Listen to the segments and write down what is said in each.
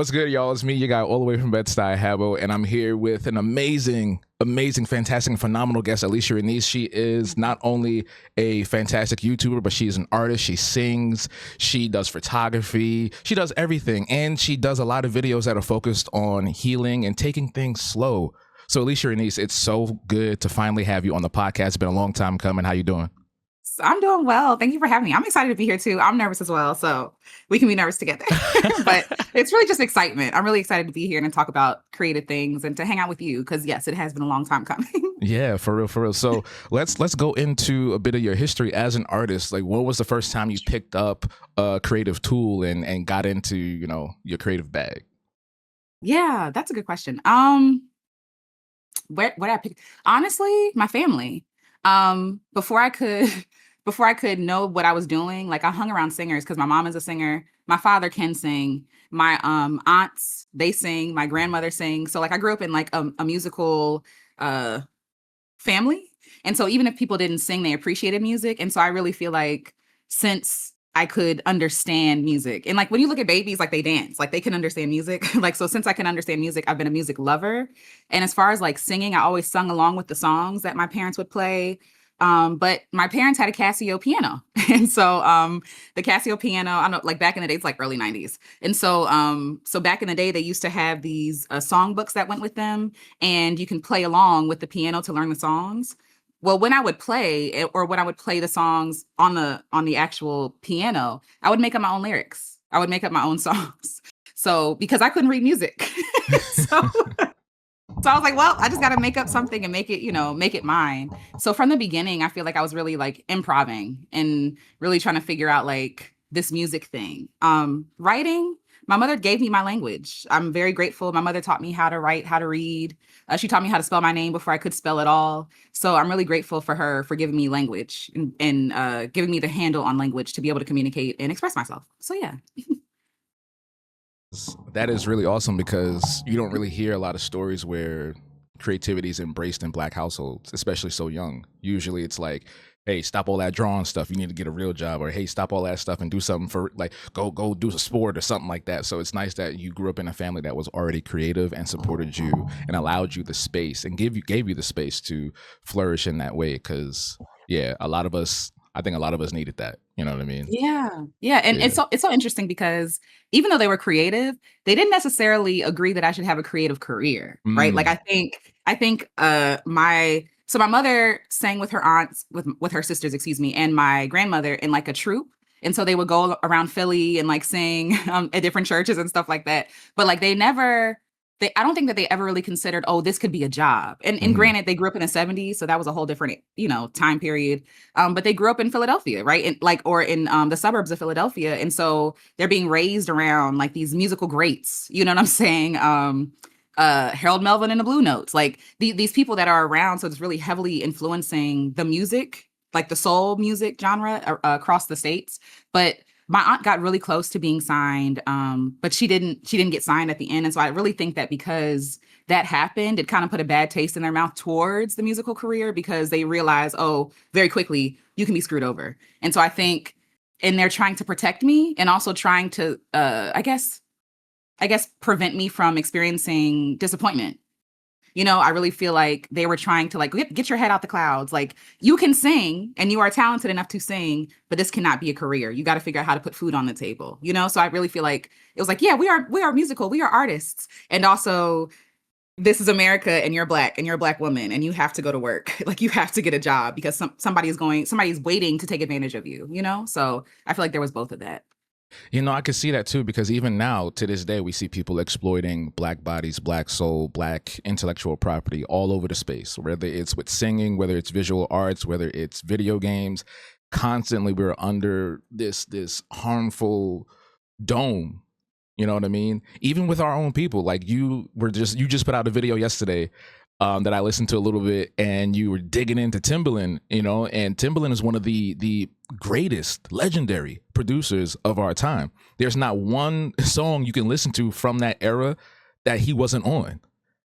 What's good, y'all? It's me, your guy, all the way from Bed-Stuy, Habo, and I'm here with an amazing, fantastic, phenomenal guest, ALECIA. She is not only a fantastic YouTuber, but she's an artist. She sings, she does photography, she does everything, and she does a lot of videos that are focused on healing and taking things slow. So, ALECIA, it's so good to finally have you on the podcast. It's been a long time coming. How you doing? I'm doing well. Thank you for having me. I'm excited to be here too. I'm nervous as well, so we can be nervous together. But it's really just excitement. I'm really excited to be here and to talk about creative things and to hang out with you because yes, it has been a long time coming. Yeah, for real, for real. So let's go into a bit of your history as an artist. Like, when was the first time you picked up a creative tool and got into, your creative bag? Yeah, that's a good question. Where did I pick? Honestly, my family. Before I could know what I was doing, like I hung around singers because my mom is a singer, my father can sing, my aunts, they sing, my grandmother sings. So like I grew up in like a musical family. And so even if people didn't sing, they appreciated music. And so I really feel like since I could understand music, and like when you look at babies, like they dance, like they can understand music. Like, so since I can understand music, I've been a music lover. And as far as like singing, I always sung along with the songs that my parents would play. But my parents had a Casio piano. And so the Casio piano, I know like back in the day, it's like early 90s. And so so back in the day, they used to have these songbooks that went with them, and you can play along with the piano to learn the songs. Well, when I would play or when I would play the songs on the actual piano, I would make up my own lyrics. I would make up my own songs. So because I couldn't read music. so So I was like, well, I just got to make up something and make it, make it mine. So from the beginning, I feel like I was really like improving and really trying to figure out like this music thing. Writing, my mother gave me my language. I'm very grateful. My mother taught me how to write, how to read. She taught me how to spell my name before I could spell it all. So I'm really grateful for her for giving me language and giving me the handle on language to be able to communicate and express myself. So yeah. That is really awesome because you don't really hear a lot of stories where creativity is embraced in Black households, especially so young. Usually it's like, hey, stop all that drawing stuff. You need to get a real job. Or, hey, stop all that stuff and do something for like, go do a sport or something like that. So it's nice that you grew up in a family that was already creative and supported you and allowed you the space and gave you the space to flourish in that way. Because, yeah, I think a lot of us needed that. You know what I mean? Yeah. Yeah. And Yeah. it's so interesting because even though they were creative, they didn't necessarily agree that I should have a creative career. Right. Like Mm. I think my mother sang with her aunts, with her sisters, excuse me, and my grandmother in like a troupe. And so they would go around Philly and like sing at different churches and stuff like that. But like I don't think that they ever really considered, oh, this could be a job. And granted, they grew up in the 70s, so that was a whole different, time period. But they grew up in Philadelphia, right? And like, or in the suburbs of Philadelphia. And so they're being raised around like these musical greats, you know what I'm saying? Harold Melvin and the Blue Notes, like these people that are around. So it's really heavily influencing the music, like the soul music genre across the states. But my aunt got really close to being signed, but she didn't get signed at the end. And so I really think that because that happened, it kind of put a bad taste in their mouth towards the musical career because they realized, oh, very quickly, you can be screwed over. And so I think, and they're trying to protect me and also trying to, I guess, prevent me from experiencing disappointment. I really feel like they were trying to like get your head out the clouds. Like you can sing and you are talented enough to sing, but this cannot be a career. You got to figure out how to put food on the table, So I really feel like it was like, yeah, we are musical, we are artists. And also this is America and you're Black and you're a Black woman and you have to go to work. Like you have to get a job because somebody's waiting to take advantage of you, So I feel like there was both of that. I can see that too, because even now, to this day, we see people exploiting Black bodies, Black soul, Black intellectual property all over the space, whether it's with singing, whether it's visual arts, whether it's video games. Constantly, we're under this harmful dome. You know what I mean? Even with our own people, like you just put out a video yesterday that I listened to a little bit, and you were digging into Timbaland, and Timbaland is one of the greatest legendary producers of our time. There's not one song you can listen to from that era that he wasn't on.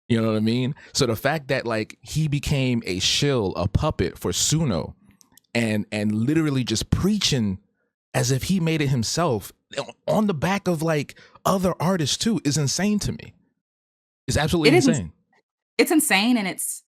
You know what I mean? So the fact that like he became a puppet for Suno and literally just preaching as if he made it himself on the back of like other artists too is insane to me. It's absolutely It is insane. it's insane, and it's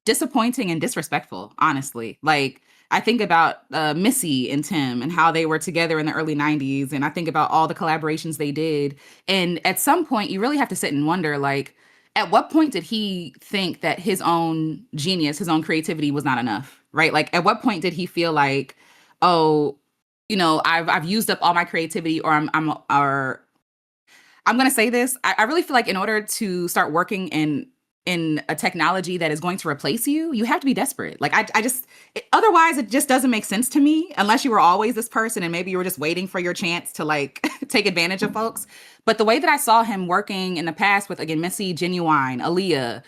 disappointing and disrespectful, honestly. Like, I think about Missy and Tim and how they were together in the early 90s, and I think about all the collaborations they did. And at some point, you really have to sit and wonder, like, at what point did he think that his own genius, his own creativity was not enough, right? Like, at what point did he feel like, oh, I've used up all my creativity, or I'm going to say this. I really feel like in order to start working in a technology that is going to replace you, you have to be desperate. Like, otherwise it just doesn't make sense to me, unless you were always this person and maybe you were just waiting for your chance to like take advantage of folks. But the way that I saw him working in the past with, again, Missy, Genuine, Aaliyah,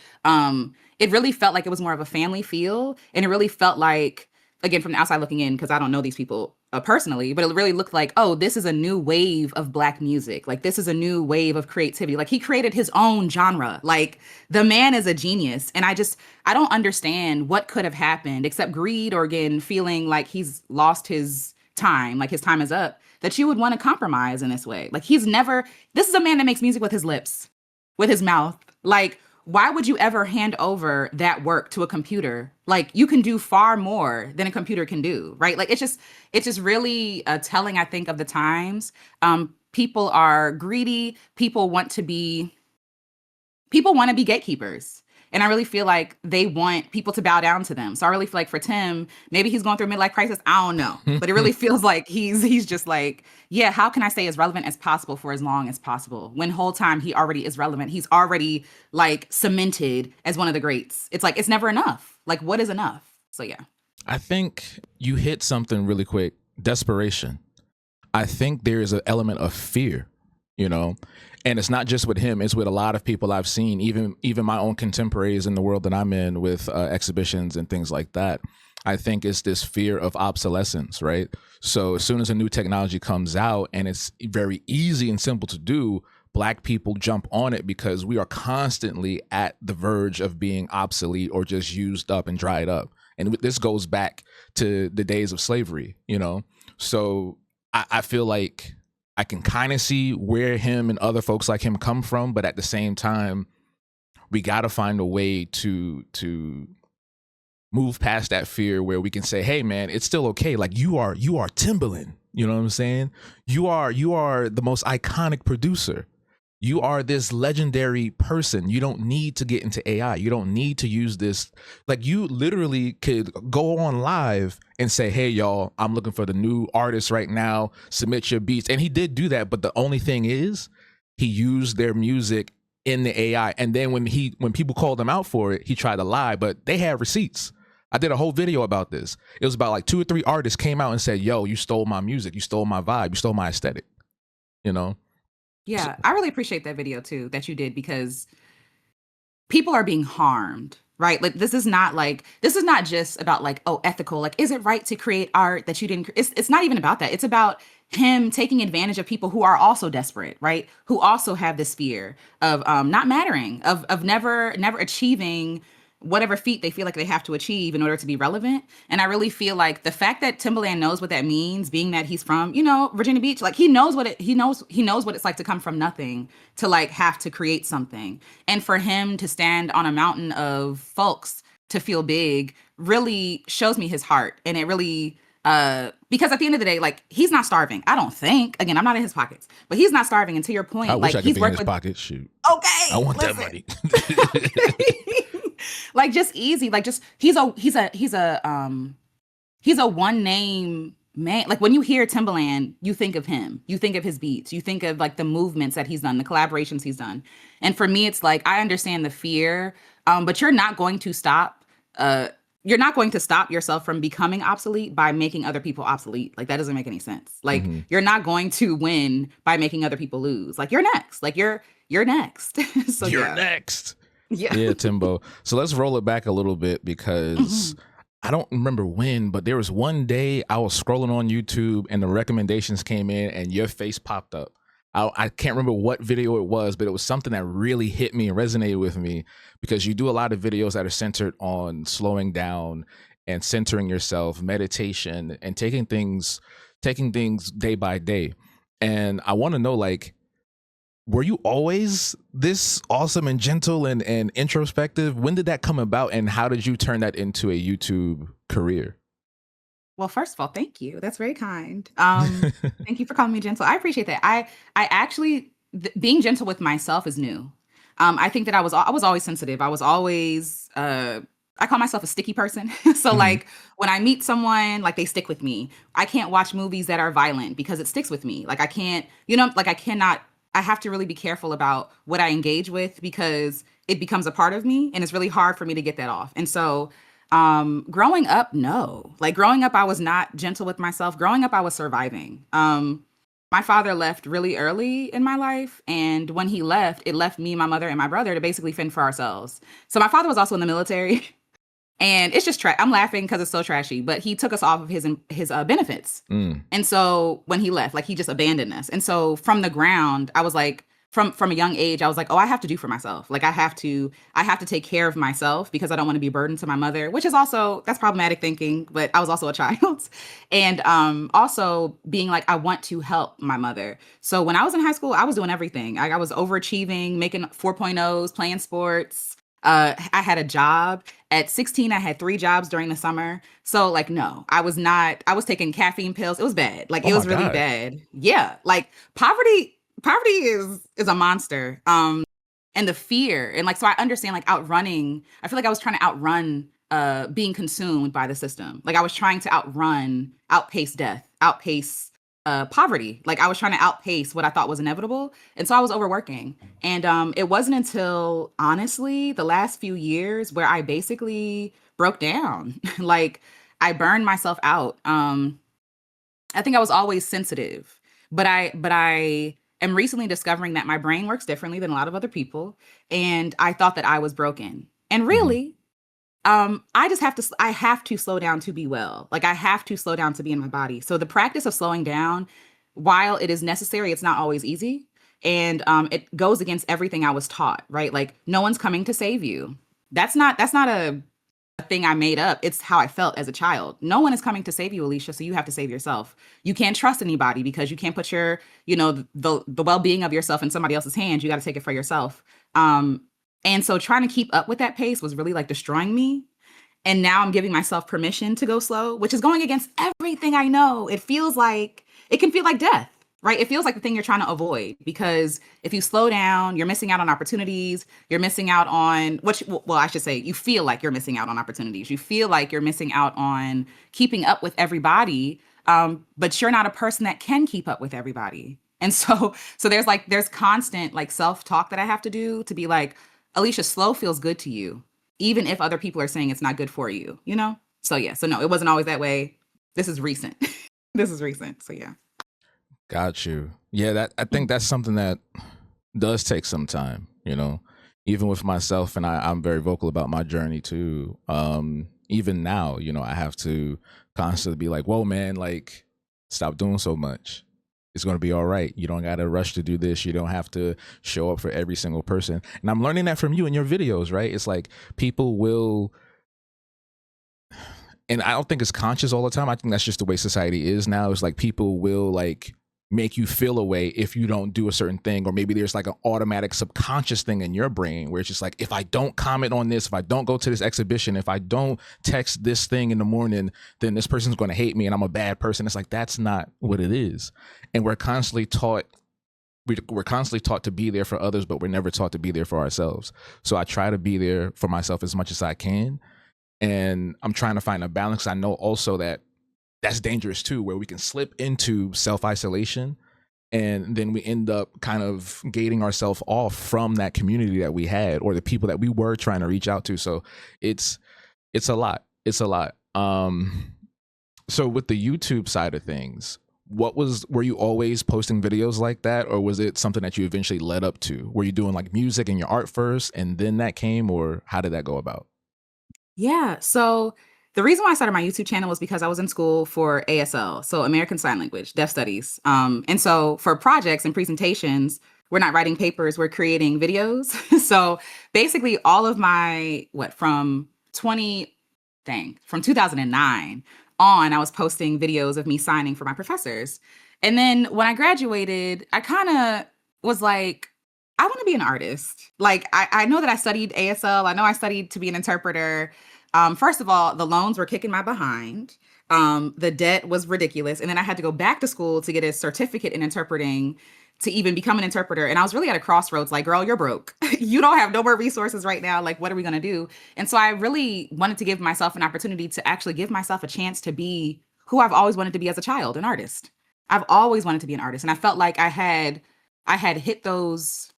it really felt like it was more of a family feel. And it really felt like, again, from the outside looking in, because I don't know these people personally, but it really looked like, oh, this is a new wave of Black music. Like, this is a new wave of creativity. Like, he created his own genre. Like, the man is a genius. And I don't understand what could have happened except greed, or again, feeling like he's lost his time, like his time is up, that you would want to compromise in this way. Like, this is a man that makes music with his lips, with his mouth. Like, why would you ever hand over that work to a computer? Like, you can do far more than a computer can do, right? Like, it's just really telling, I think, of the times. People are greedy. People want to be gatekeepers. And I really feel like they want people to bow down to them. So I really feel like for Tim, maybe he's going through a midlife crisis. I don't know. But it really feels like he's just like, yeah, how can I stay as relevant as possible for as long as possible? When whole time he already is relevant. He's already like cemented as one of the greats. It's like, it's never enough. Like, what is enough? So yeah. I think you hit something really quick. Desperation. I think there is an element of fear, and it's not just with him, it's with a lot of people I've seen, even my own contemporaries in the world that I'm in with exhibitions and things like that. I think it's this fear of obsolescence, right? So as soon as a new technology comes out and it's very easy and simple to do, Black people jump on it because we are constantly at the verge of being obsolete or just used up and dried up. And this goes back to the days of slavery, So I feel like I can kind of see where him and other folks like him come from, but at the same time, we got to find a way to move past that fear where we can say, hey man, it's still okay. Like, you are Timbaland. You know what I'm saying? You are the most iconic producer. You are this legendary person. You don't need to get into AI. You don't need to use this. Like, you literally could go on live and say, hey, y'all, I'm looking for the new artist right now. Submit your beats. And he did do that. But the only thing is, he used their music in the AI. And then when people called him out for it, he tried to lie, but they had receipts. I did a whole video about this. It was about like 2 or 3 artists came out and said, yo, you stole my music. You stole my vibe. You stole my aesthetic, Yeah, I really appreciate that video too that you did, because people are being harmed, right? Like, this is not just about like, oh, ethical. Like, is it right to create art that you didn't? It's not even about that. It's about him taking advantage of people who are also desperate, right? Who also have this fear of not mattering, of never achieving whatever feat they feel like they have to achieve in order to be relevant. And I really feel like the fact that Timbaland knows what that means, being that he's from, Virginia Beach, like, he knows what it's like to come from nothing to like have to create something. And for him to stand on a mountain of folks to feel big really shows me his heart. And it really, because at the end of the day, like, he's not starving. I don't think. Again, I'm not in his pockets, but he's not starving. And to your point, I wish I could be in his with pocket. Shoot. Okay. I want that money. Like, just easy. Like, just he's a one name man. Like, when you hear Timbaland, you think of him. You think of his beats. You think of like the movements that he's done, the collaborations he's done. And for me, it's like, I understand the fear, but you're not going to stop. You're not going to stop yourself from becoming obsolete by making other people obsolete. Like, that doesn't make any sense. Like, you're not going to win by making other people lose. Like, you're next. Like, you're next. So you're next. Yeah, Timbo. So let's roll it back a little bit, because I don't remember when, but there was one day I was scrolling on YouTube and the recommendations came in and your face popped up. I can't remember what video it was, but it was something that really hit me and resonated with me, because you do a lot of videos that are centered on slowing down and centering yourself, meditation, and taking things taking things day by day. And I want to know, like, were you always this awesome and gentle and introspective? When did that come about, and how did you turn that into a YouTube career? Well, first of all, thank you. That's very kind. Thank you for calling me gentle. I appreciate that. I actually being gentle with myself is new. I think that I was always sensitive. I was always I call myself a sticky person. So Hmm. like when I meet someone, like they stick with me. I can't watch movies that are violent because it sticks with me. Like I can't, like I cannot. I have to really be careful about what I engage with because it becomes a part of me, and it's really hard for me to get that off. And so growing up, no. Like growing up, I was not gentle with myself. Growing up, I was surviving. My father left really early in my life, and when he left, it left me, my mother, and my brother to basically fend for ourselves. So my father was also in the military, and it's just I'm laughing because it's so trashy. But he took us off of his benefits, Mm. and so when he left, like he just abandoned us. And so from the ground, I was like, from a young age, I was like, oh, I have to do for myself. Like I have to take care of myself because I don't want to be a burden to my mother, which is also that's problematic thinking. But I was also a child, and also being like, I want to help my mother. So when I was in high school, I was doing everything. I was overachieving, making 4.0s, playing sports. I had a job at 16. I had 3 jobs during the summer. So like, no, I was not. I was taking caffeine pills. It was bad. Like Oh it my was really God. bad. Yeah, like poverty is a monster. And the fear and like so I understand like outrunning. I feel like I was trying to outrun being consumed by the system. Like I was trying to outpace death, outpace poverty. Like I was trying to outpace what I thought was inevitable. And so I was overworking. And it wasn't until honestly the last few years where I basically broke down. Like I burned myself out. I think I was always sensitive, but I am recently discovering that my brain works differently than a lot of other people, and I thought that I was broken. And Hmm. really, I have to slow down to be well. Like I have to slow down to be in my body. So the practice of slowing down, while it is necessary, it's not always easy. And it goes against everything I was taught, right? Like no one's coming to save you. That's not a thing I made up. It's how I felt as a child. No one is coming to save you, Alicia, so you have to save yourself. You can't trust anybody because you can't put your, the well-being of yourself in somebody else's hands. You got to take it for yourself. Um, and so trying to keep up with that pace was really like destroying me. And now I'm giving myself permission to go slow, which is going against everything I know. It can feel like death, right? It feels like the thing you're trying to avoid because if you slow down, you're missing out on opportunities. You're missing out on well, I should say, you feel like you're missing out on opportunities. You feel like you're missing out on keeping up with everybody. But you're not a person that can keep up with everybody. And so there's constant like self-talk that I have to do to be like, Alicia, slow feels good to you even if other people are saying it's not good for you, you know? So yeah, so no, it wasn't always that way. This is recent. This is recent. So yeah. Got you. Yeah, that I think that's something that does take some time, you know. Even with myself, and I'm very vocal about my journey too. Even now, you know, I have to constantly be like, whoa man, like stop doing so much. It's gonna be all right. You don't gotta rush to do this. You don't have to show up for every single person. And I'm learning that from you in your videos, right? It's like people will, and I don't think it's conscious all the time. I think that's just the way society is now. It's like people will like make you feel a way if you don't do a certain thing, or maybe there's like an automatic subconscious thing in your brain where it's just like, if I don't comment on this, if I don't go to this exhibition, if I don't text this thing in the morning, then this person's going to hate me and I'm a bad person. It's like that's not what it is. And we're constantly taught to be there for others, but we're never taught to be there for ourselves. So I try to be there for myself as much as I can, and I'm trying to find a balance. I know also that that's dangerous too, where we can slip into self isolation, and then we end up kind of gating ourselves off from that community that we had or the people that we were trying to reach out to. So it's it's a lot. It's a lot. So with the YouTube side of things, were you always posting videos like that, or was it something that you eventually led up to? Were you doing like music and your art first and then that came, or how did that go about? Yeah. So the reason why I started my YouTube channel was because I was in school for ASL, so American Sign Language, Deaf Studies. And so for projects and presentations, we're not writing papers, we're creating videos. So basically all of my from 20 from 2009 on, I was posting videos of me signing for my professors. And then when I graduated, I kind of was like, I want to be an artist. Like, I know that I studied ASL. I know I studied to be an interpreter. First of all, the loans were kicking my behind. The debt was ridiculous. And then I had to go back to school to get a certificate in interpreting to even become an interpreter. And I was really at a crossroads, like, girl, you're broke. You don't have no more resources right now. Like, what are we going to do? And so I really wanted to give myself an opportunity to actually give myself a chance to be who I've always wanted to be as a child, an artist. I've always wanted to be an artist. And I felt like I had hit those,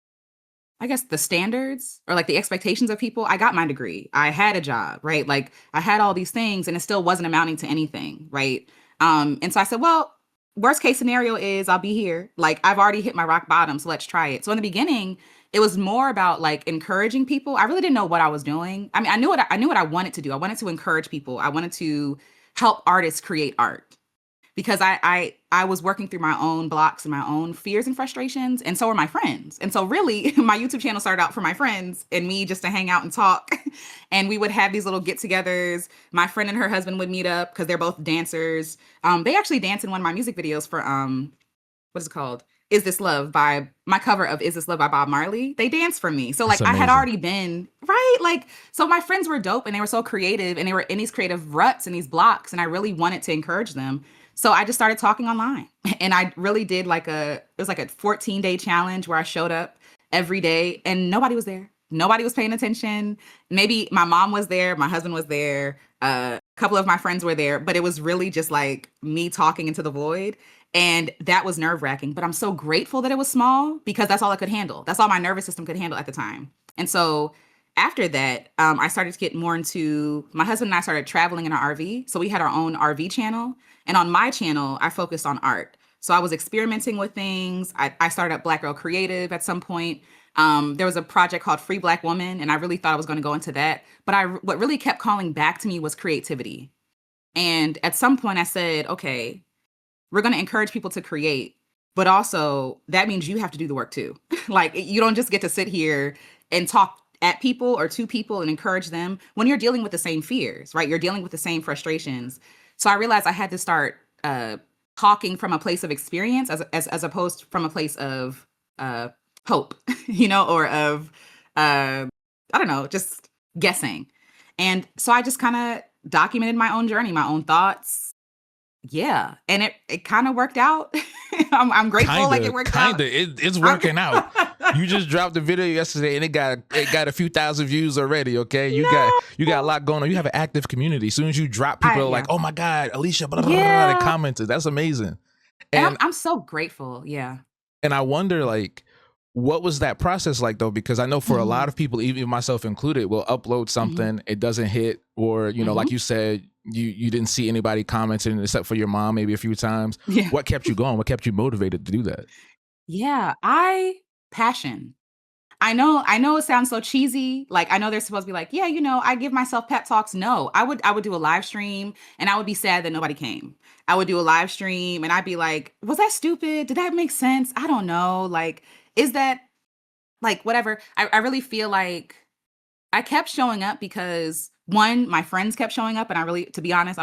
I guess, the standards or like the expectations of people. I got my degree. I had a job, right? Like I had all these things and it still wasn't amounting to anything, right? And so I said, well, worst case scenario is I'll be here. Like I've already hit my rock bottom, so let's try it. So in the beginning, it was more about like encouraging people. I really didn't know what I was doing. I mean, I knew what I wanted to do. I wanted to encourage people. I wanted to help artists create art because I was working through my own blocks and my own fears and frustrations, and so were my friends. And so really, my YouTube channel started out for my friends and me just to hang out and talk. And we would have these little get-togethers. My friend and her husband would meet up because they're both dancers. They actually danced in one of my music videos for what is it called? Is This Love by my cover of Is This Love by Bob Marley. They danced for me. So like That's I had amazing. already been, right? Like, so my friends were dope and they were so creative and they were in these creative ruts and these blocks. And I really wanted to encourage them. So I just started talking online and I really did it was like a 14-day challenge where I showed up every day and nobody was there. Nobody was paying attention. Maybe my mom was there, my husband was there, a couple of my friends were there, but it was really just like me talking into the void. And that was nerve wracking, but I'm so grateful that it was small because that's all I could handle. That's all my nervous system could handle at the time. And so after that, I started to get more into my husband and I started traveling in our RV. So we had our own RV channel. And on my channel, I focused on art. So I was experimenting with things. I started up Black Girl Creative at some point. There was a project called Free Black Woman, and I really thought I was going to go into that. But what really kept calling back to me was creativity. And at some point I said, okay, we're going to encourage people to create, but also that means you have to do the work too. Like you don't just get to sit here and talk at people or to people and encourage them when you're dealing with the same fears, right? You're dealing with the same frustrations. So I realized I had to start talking from a place of experience as opposed from a place of hope, or of, I don't know, just guessing. And so I just kind of documented my own journey, my own thoughts. Yeah, and it kind of worked out. I'm grateful like it worked out. It's working out. You just dropped the video yesterday and it got a few thousand views already. Okay, you got a lot going on. You have an active community. As soon as you drop, people are like, "Oh my God, Alicia!" Blah, blah, blah, blah, they commented. That's amazing. And I'm so grateful. Yeah. And I wonder, like, what was that process like though? Because I know for a lot of people, even myself included, will upload something, it doesn't hit, or like you said, you didn't see anybody commenting except for your mom maybe a few times. Yeah. What kept you going? What kept you motivated to do that? Yeah. Passion. I know it sounds so cheesy. Like I know they're supposed to be like, yeah, I give myself pep talks. No, I would do a live stream and I would be sad that nobody came. I would do a live stream and I'd be like, was that stupid? Did that make sense? I don't know. Like, is that like whatever? I really feel like I kept showing up because one, my friends kept showing up, and to be honest,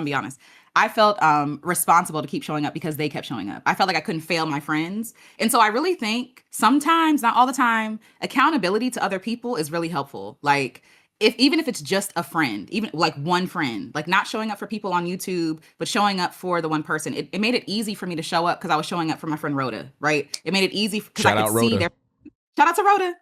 I felt responsible to keep showing up because they kept showing up. I felt like I couldn't fail my friends. And so I really think sometimes, not all the time, accountability to other people is really helpful. Like even if it's just a friend, even like one friend, like not showing up for people on YouTube, but showing up for the one person, it made it easy for me to show up because I was showing up for my friend Rhoda, right? It made it easy because I could see shout out to Rhoda.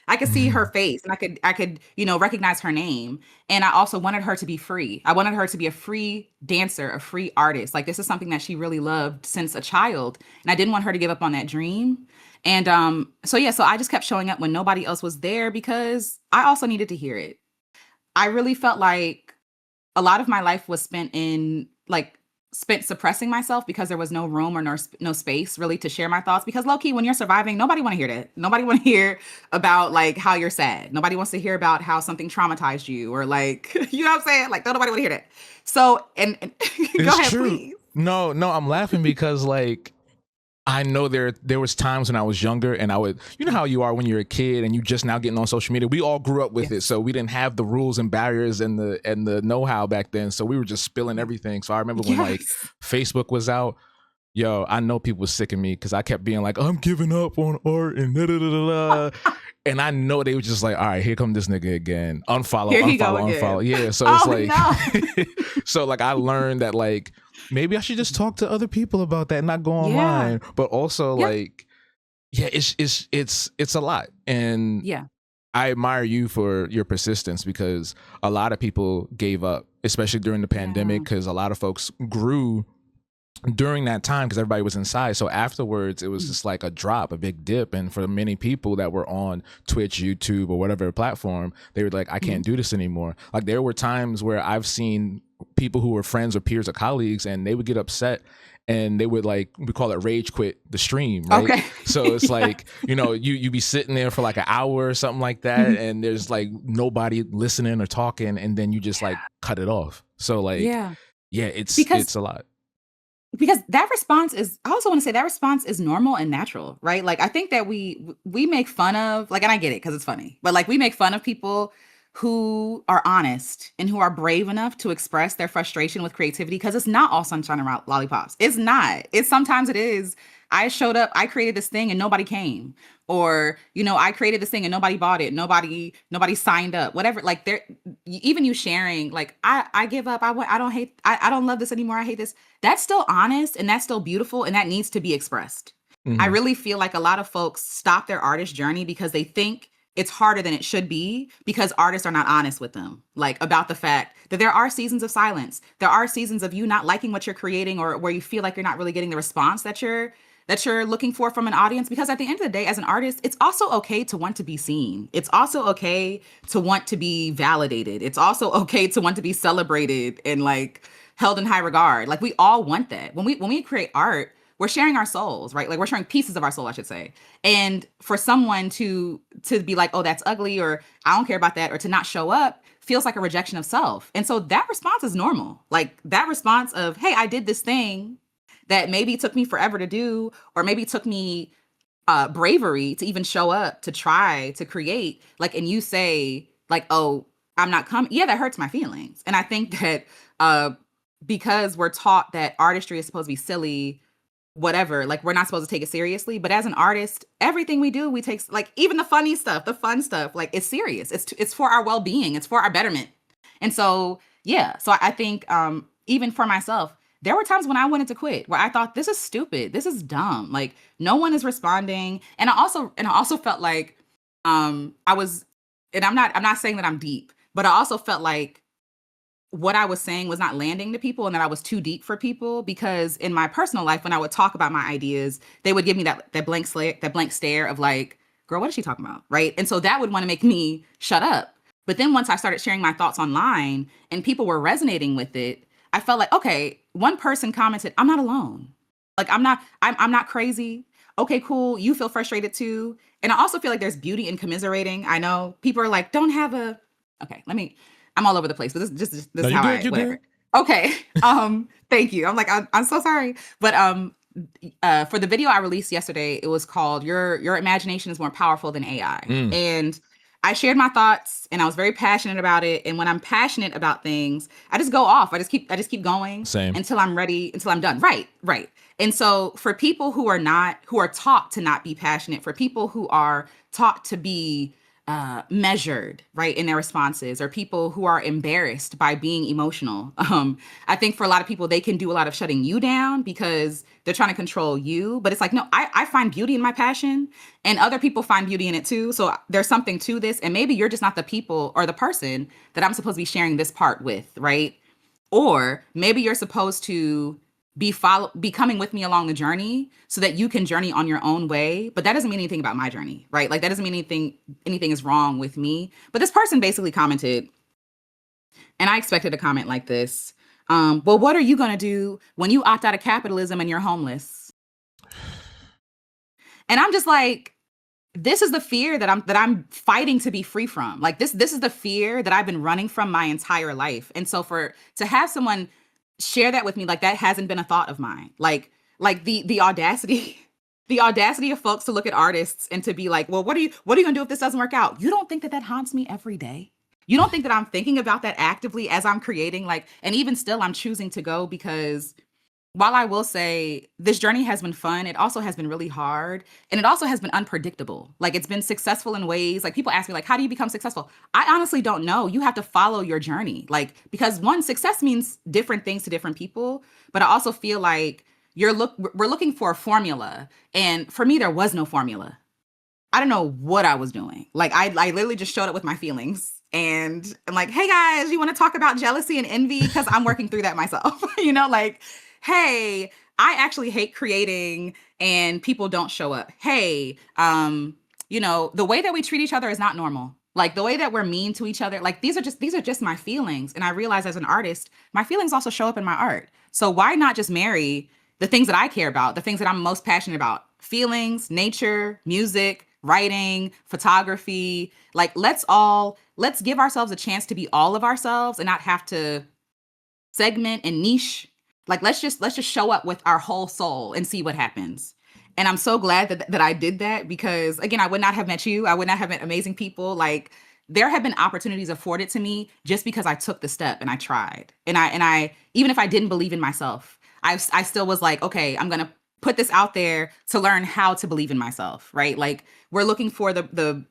I could see her face and I could, recognize her name. And I also wanted her to be free. I wanted her to be a free dancer, a free artist. Like this is something that she really loved since a child. And I didn't want her to give up on that dream. And so I just kept showing up when nobody else was there because I also needed to hear it. I really felt like a lot of my life was spent suppressing myself because there was no room or no space really to share my thoughts. Because low key, when you're surviving, nobody want to hear that. Nobody want to hear about like how you're sad. Nobody wants to hear about how something traumatized you or like, you know what I'm saying? Like nobody want to hear that. So, and go ahead, true. please. No, I'm laughing because like I know there was times when I was younger and I would, you know how you are when you're a kid and you just now getting on social media. We all grew up with it, Yes. so we didn't have the rules and barriers and the know-how back then. So we were just spilling everything. So I remember when like Yes. Facebook was out, yo, I know people were sick of me because I kept being like, I'm giving up on art and da da da da. And I know they were just like, all right, here come this nigga again. Unfollow, Here he go unfollow, again. unfollow. Yeah. So it's Oh like, no. so like I learned that like maybe I should just talk to other people about that and not go Yeah. online. But also Yep. like, yeah, it's a lot. And Yeah. I admire you for your persistence because a lot of people gave up, especially during the Yeah. pandemic, because a lot of folks grew during that time because everybody was inside. So afterwards, it was Mm. just like a drop, a big dip. And for many people that were on Twitch, YouTube, or whatever platform, they were like, I Mhm. can't do this anymore. Like there were times where I've seen people who were friends or peers or colleagues, and they would get upset and they would like, we call it rage quit the stream, right? Okay. So it's Yeah. like, you be sitting there for like an hour or something like that, Mhm. and there's like nobody listening or talking, and then you just like cut it off. So like, Yeah. yeah, Because it's a lot. that response is, I also want to say that response is normal and natural, right? Like I think that we make fun of, like, and I get it because it's funny, but like we make fun of people who are honest and who are brave enough to express their frustration with creativity, because it's not all sunshine and lollipops. It's not. It's sometimes it is. I showed up, I created this thing and nobody came. Or, I created this thing and nobody bought it. Nobody signed up. Whatever. Like even you sharing, like, I give up. I don't hate, I don't love this anymore. I hate this. That's still honest and that's still beautiful and that needs to be expressed. I Hmm. really feel like a lot of folks stop their artist journey because they think it's harder than it should be because artists are not honest with them, like about the fact that there are seasons of silence. There are seasons of you not liking what you're creating, or where you feel like you're not really getting the response that you're looking for from an audience. Because at the end of the day, as an artist, it's also okay to want to be seen. It's also okay to want to be validated. It's also okay to want to be celebrated and like held in high regard. Like we all want that. When we create art, we're sharing our souls, right? Like we're sharing pieces of our soul, I should say. And for someone to be like, oh, that's ugly, or I don't care about that, or to not show up feels like a rejection of self. And so that response is normal. Like that response of, hey, I did this thing that maybe took me forever to do, or maybe took me bravery to even show up to try to create, like, and you say like, oh, I'm not coming. Yeah, that hurts my feelings. And I think that uh because we're taught that artistry is supposed to be silly, whatever, like we're not supposed to take it seriously. But as an artist, everything we do, we take, like, even the funny stuff, the fun stuff, like it's serious. It's for our well-being, it's for our betterment. And so yeah, so I think even for myself, there were times when I wanted to quit, where I thought, this is stupid, this is dumb, like no one is responding. And I also felt like I was, and I'm not saying that I'm deep, but I also felt like what I was saying was not landing to people, and that I was too deep for people. Because in my personal life, when I would talk about my ideas, they would give me that blank stare of like, girl, what is she talking about? Right. And so that would want to make me shut up. But then once I started sharing my thoughts online and people were resonating with it, I felt like, okay, one person commented, I'm not alone. Like I'm not crazy. Okay, cool. You feel frustrated too. And I also feel like there's beauty in commiserating. I know people are like, don't have a, okay, I'm all over the place, but this No, is you how good. I, You whatever. good. Okay. Thank you. I'm like, I'm so sorry. But for the video I released yesterday, it was called Your Imagination is More Powerful Than AI. Mm, And I shared my thoughts and I was very passionate about it. And when I'm passionate about things, I just go off. I just keep going same. until I'm ready, until I'm done. Right, right. And so for people who are taught to not be passionate, for people who are taught to be measured, right, in their responses, or people who are embarrassed by being emotional. I think for a lot of people, they can do a lot of shutting you down because they're trying to control you. But it's like, no, I find beauty in my passion, and other people find beauty in it too. So there's something to this. And maybe you're just not the people or the person that I'm supposed to be sharing this part with, right? Or maybe you're supposed to be coming with me along the journey so that you can journey on your own way. But that doesn't mean anything about my journey, right? Like that doesn't mean anything is wrong with me. But this person basically commented, and I expected a comment like this. Well, what are you gonna do when you opt out of capitalism and you're homeless? And I'm just like, this is the fear that I'm fighting to be free from. Like this is the fear that I've been running from my entire life. And so to have someone share that with me, like that hasn't been a thought of mine. Like the audacity The audacity of folks to look at artists and to be like, well, what are you gonna do if this doesn't work out? You don't think that haunts me every day? You don't think that I'm thinking about that actively as I'm creating? Like, and even still, I'm choosing to go because while I will say this journey has been fun, it also has been really hard. And it also has been unpredictable. Like it's been successful in ways, like people ask me, like, how do you become successful? I honestly don't know. You have to follow your journey. Like, because one, success means different things to different people. But I also feel like we're looking for a formula. And for me, there was no formula. I don't know what I was doing. Like I literally just showed up with my feelings. And I'm like, hey guys, you want to talk about jealousy and envy? Because I'm working through that myself. Like, hey, I actually hate creating and people don't show up. Hey, the way that we treat each other is not normal. Like the way that we're mean to each other, like these are just my feelings. And I realize as an artist, my feelings also show up in my art. So why not just marry the things that I care about, the things that I'm most passionate about? Feelings, nature, music, writing, photography. Like let's give ourselves a chance to be all of ourselves and not have to segment and niche. Like let's just show up with our whole soul and see what happens. And I'm so glad that I did that because again, I would not have met you. I would not have met amazing people. Like there have been opportunities afforded to me just because I took the step and I tried. And I even if I didn't believe in myself, I still was like, okay, I'm gonna put this out there to learn how to believe in myself, right? Like we're looking for the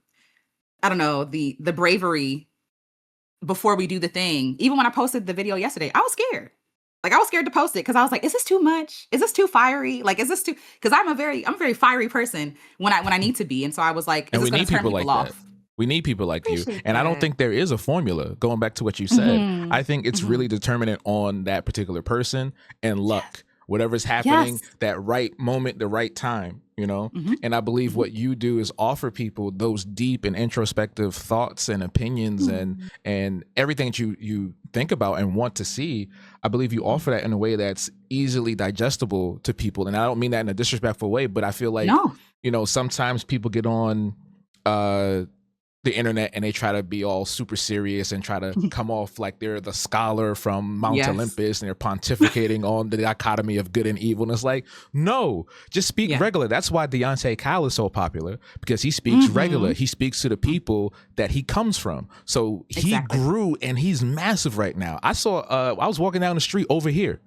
I don't know, the bravery before we do the thing. Even when I posted the video yesterday, I was scared. Like I was scared to post it because I was like, is this too much? Is this too fiery? Like, is this too, because I'm a very fiery person when I need to be. And so I was like, is And this we gonna need turn people people like off? that. We need people like you. Appreciate And I don't that. think there is a formula. Going back to what you said, I think it's Mhm. really determinant on that particular person and luck. Whatever's happening, Yes. that right moment, the right time, Mhm. And I believe Mhm. what you do is offer people those deep and introspective thoughts and opinions and Mhm. and everything that you think about and want to see. I believe you offer that in a way that's easily digestible to people. And I don't mean that in a disrespectful way, but I feel like, No. sometimes people get on the internet and they try to be all super serious and try to come off like they're the scholar from Mount Yes. Olympus and they're pontificating on the dichotomy of good and evil. And it's like, no, just speak Yeah. regular. That's why Deontay Cal is so popular, because he speaks regular. Mhm. He speaks to the people that he comes from. So he Exactly. grew and he's massive right now. I was walking down the street over here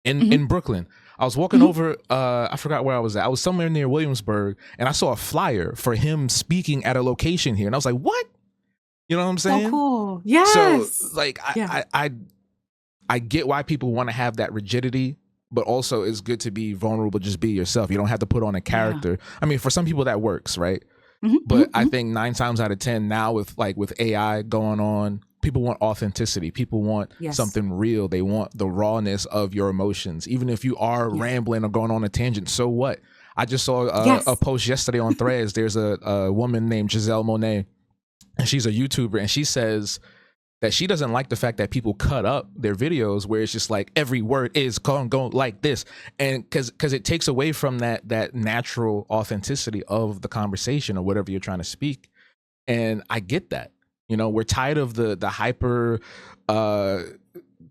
in Mhm. Brooklyn. I was walking Mhm. over, I forgot where I was at. I was somewhere near Williamsburg, and I saw a flyer for him speaking at a location here. And I was like, what? You know what I'm So saying? cool. So Yes. like Yeah. I get why people want to have that rigidity, but also it's good to be vulnerable, just be yourself. You don't have to put on a Yeah. character. I mean, for some people that works, right? Mhm. But Mhm. I Mhm. think 9 times out of 10 now with AI going on, people want authenticity. People want Yes. something real. They want the rawness of your emotions. Even if you are Yeah. rambling or going on a tangent, so what? I just saw a Yes. post yesterday on Threads. There's a woman named Giselle Monet, and she's a YouTuber, and she says that she doesn't like the fact that people cut up their videos where it's just like every word is going like this, and because it takes away from that natural authenticity of the conversation or whatever you're trying to speak. And I get that. We're tired of the hyper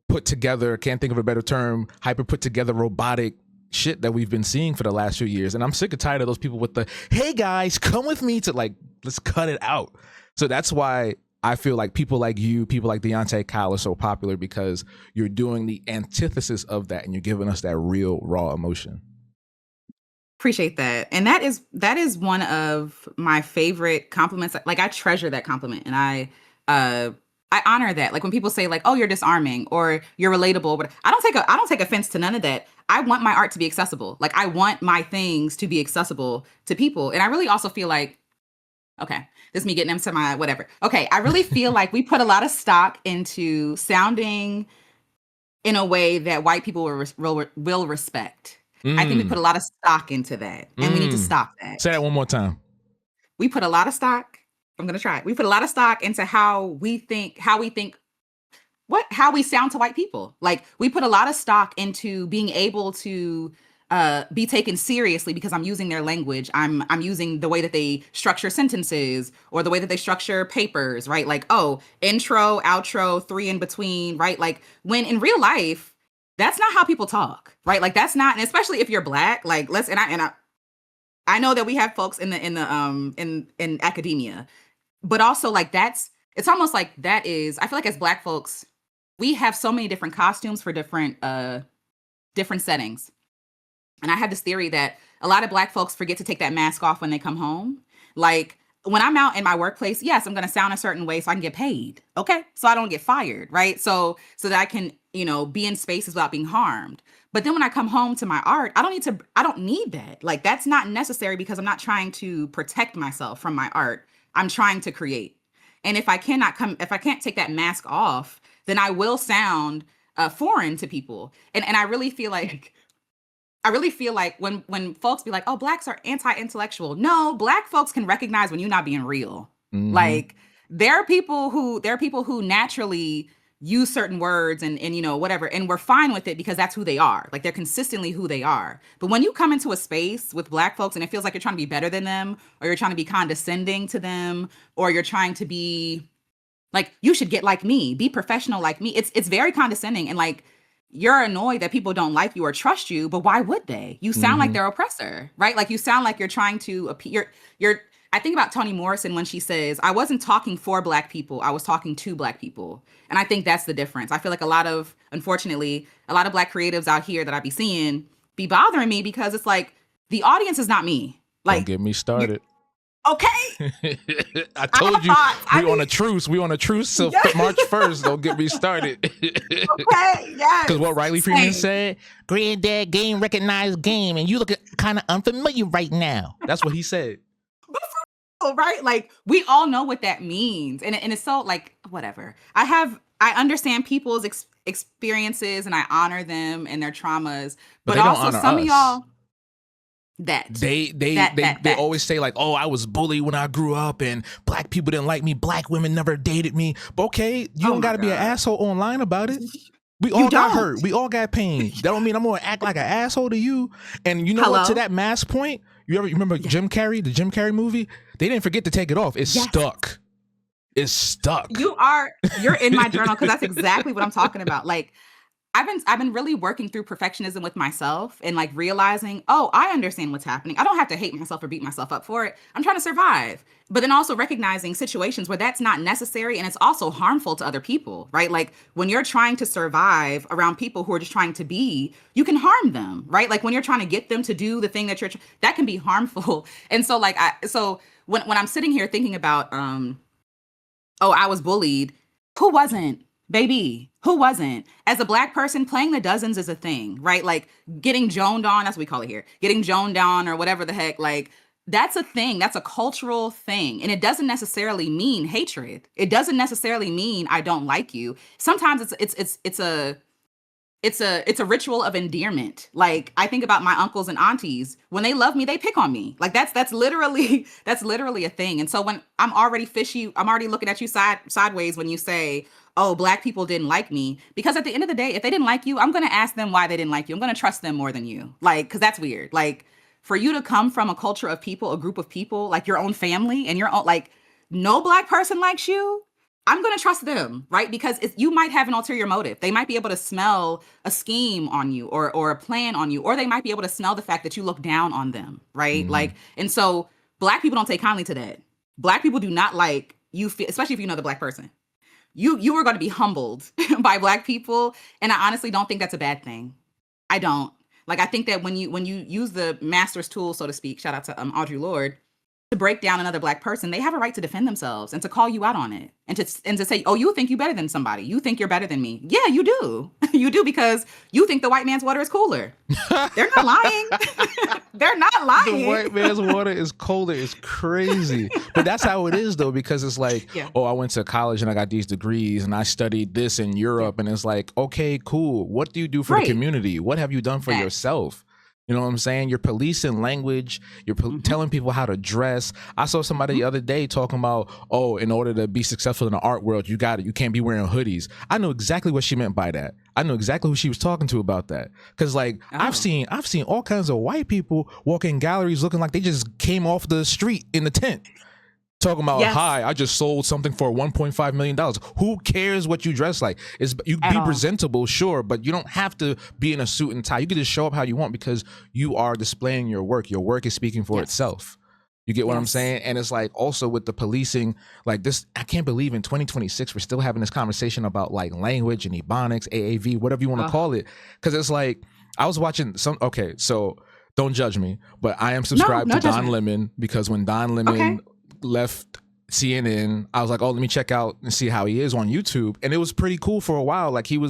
put together, can't think of a better term, hyper put together robotic shit that we've been seeing for the last few years. And I'm sick and tired of those people with the, hey guys, come with me, to like, let's cut it out. So that's why I feel like people like you, people like Deontay Kyle are so popular, because you're doing the antithesis of that and you're giving us that real raw emotion. Appreciate that. And that is one of my favorite compliments. Like I treasure that compliment and I honor that. Like when people say like, "Oh, you're disarming," or "You're relatable," but I don't take offense to none of that. I want my art to be accessible. Like I want my things to be accessible to people. And I really also feel like, okay, this is me getting into my whatever. Okay, I really feel like we put a lot of stock into sounding in a way that white people will respect. I think we put Mm, a lot of stock into that, and we need to mm. stop Say that. that one more time. We put a lot of stock. I'm gonna try it. We put a lot of stock into how we sound to white people. Like we put a lot of stock into being able to be taken seriously because I'm using their language. I'm using the way that they structure sentences or the way that they structure papers, right? Like, oh, intro, outro, three in between, right? Like when in real life, that's not how people talk, right? Like that's not, and especially if you're black, like I know that we have folks in in academia, but also like it's almost like that is, I feel like as Black folks, we have so many different costumes for different settings. And I have this theory that a lot of Black folks forget to take that mask off when they come home. Like when I'm out in my workplace, yes, I'm going to sound a certain way so I can get paid. Okay. So I don't get fired. Right. So that I can, be in spaces without being harmed. But then when I come home to my art, I don't need that. Like that's not necessary because I'm not trying to protect myself from my art. I'm trying to create. And if I can't take that mask off, then I will sound foreign to people. And I really feel like when folks be like, oh, Blacks are anti-intellectual. No, Black folks can recognize when you're not being real. Mhm. Like there are people who naturally use certain words and whatever, and we're fine with it because that's who they are. Like they're consistently who they are. But when you come into a space with Black folks and it feels like you're trying to be better than them, or you're trying to be condescending to them, or you're trying to be like, you should get like me, be professional like me. It's very condescending, and like you're annoyed that people don't like you or trust you, but why would they? You sound like their oppressor, right? Like you sound like you're trying to appear. I think about Toni Morrison when she says, I wasn't talking for Black people, I was talking to Black people. And I think that's the difference. I feel like unfortunately, a lot of Black creatives out here that I be seeing be bothering me because it's like, the audience is not me. Like, don't get me started. Okay. I told you we on a truce. We on a truce till March 1st. Don't get me started. Okay, yes. Because what Riley Freeman said, granddad game recognized game, and you look kind of unfamiliar right now. That's what he said. Right? Like we all know what that means. And it's so like, whatever. I understand people's experiences and I honor them and their traumas, but also some of y'all they always say like, oh, I was bullied when I grew up and Black people didn't like me. Black women never dated me. But okay, you don't got to be an asshole online about it. We all got hurt. We all got pain. That don't mean I'm going to act like an asshole to you. And you know what? To that mask point, you remember Jim Carrey, the Jim Carrey movie? They didn't forget to take it off. It's stuck. It's stuck. You're in my journal because that's exactly what I'm talking about. Like I've been really working through perfectionism with myself and like realizing, oh, I understand what's happening. I don't have to hate myself or beat myself up for it. I'm trying to survive. But then also recognizing situations where that's not necessary and it's also harmful to other people, right? Like when you're trying to survive around people who are just trying to be, you can harm them, right? Like when you're trying to get them to do the thing that that can be harmful. And so like when I'm sitting here thinking about oh, I was bullied, who wasn't? Baby, who wasn't? As a Black person, playing the dozens is a thing, right? Like getting joned on, that's what we call it here, getting joned on or whatever the heck, like that's a thing. That's a cultural thing. And it doesn't necessarily mean hatred. It doesn't necessarily mean I don't like you. Sometimes it's a ritual of endearment. Like I think about my uncles and aunties. When they love me, they pick on me. Like that's literally a thing. And so when I'm already fishy, I'm already looking at you sideways when you say, oh, Black people didn't like me. Because at the end of the day, if they didn't like you, I'm going to ask them why they didn't like you. I'm going to trust them more than you. Like, because that's weird. Like for you to come from a culture of people, a group of people, like your own family and your own, like no Black person likes you, I'm going to trust them, right? Because you might have an ulterior motive. They might be able to smell a scheme on you or a plan on you, or they might be able to smell the fact that you look down on them, right? Like, and so Black people don't take kindly to that. Black people do not like you, especially if you know the Black person. You are going to be humbled by Black people. And I honestly don't think that's a bad thing. I don't. Like, I think that when you use the master's tool, so to speak, shout out to Audre Lorde, to break down another Black person, they have a right to defend themselves and to call you out on it and to say, oh, you think you're better than somebody. You think you're better than me. Yeah, you do. You do because you think the white man's water is cooler. They're not lying. They're not lying. The white man's water is colder. It's crazy. But that's how it is, though, because it's like, oh, I went to college and I got these degrees and I studied this in Europe. And it's like, okay, cool. What do you do for the community? What have you done for yourself? You know what I'm saying? You're policing language. You're telling people how to dress. I saw somebody the other day talking about, oh, in order to be successful in the art world, you can't be wearing hoodies. I know exactly what she meant by that. I know exactly who she was talking to about that. Cause like I've seen all kinds of white people walk in galleries looking like they just came off the street in the tent. Talking about, Yes. hi, I just sold something for $1.5 million. Who cares what you dress like? You At be all. presentable, sure, but you don't have to be in a suit and tie. You can just show up how you want because you are displaying your work. Your work is speaking for Yes. itself. You get what I'm Yes. saying? And it's like also with the policing, like this, I can't believe in 2026 we're still having this conversation about like language and ebonics, AAV, whatever you want to Ugh. call it. Because it's like, I was watching okay, so don't judge me, but I am No, subscribed no to Don judgment. Lemon because when Don Lemon Okay. left CNN, I was like, oh, let me check out and see how he is on YouTube. And it was pretty cool for a while. Like he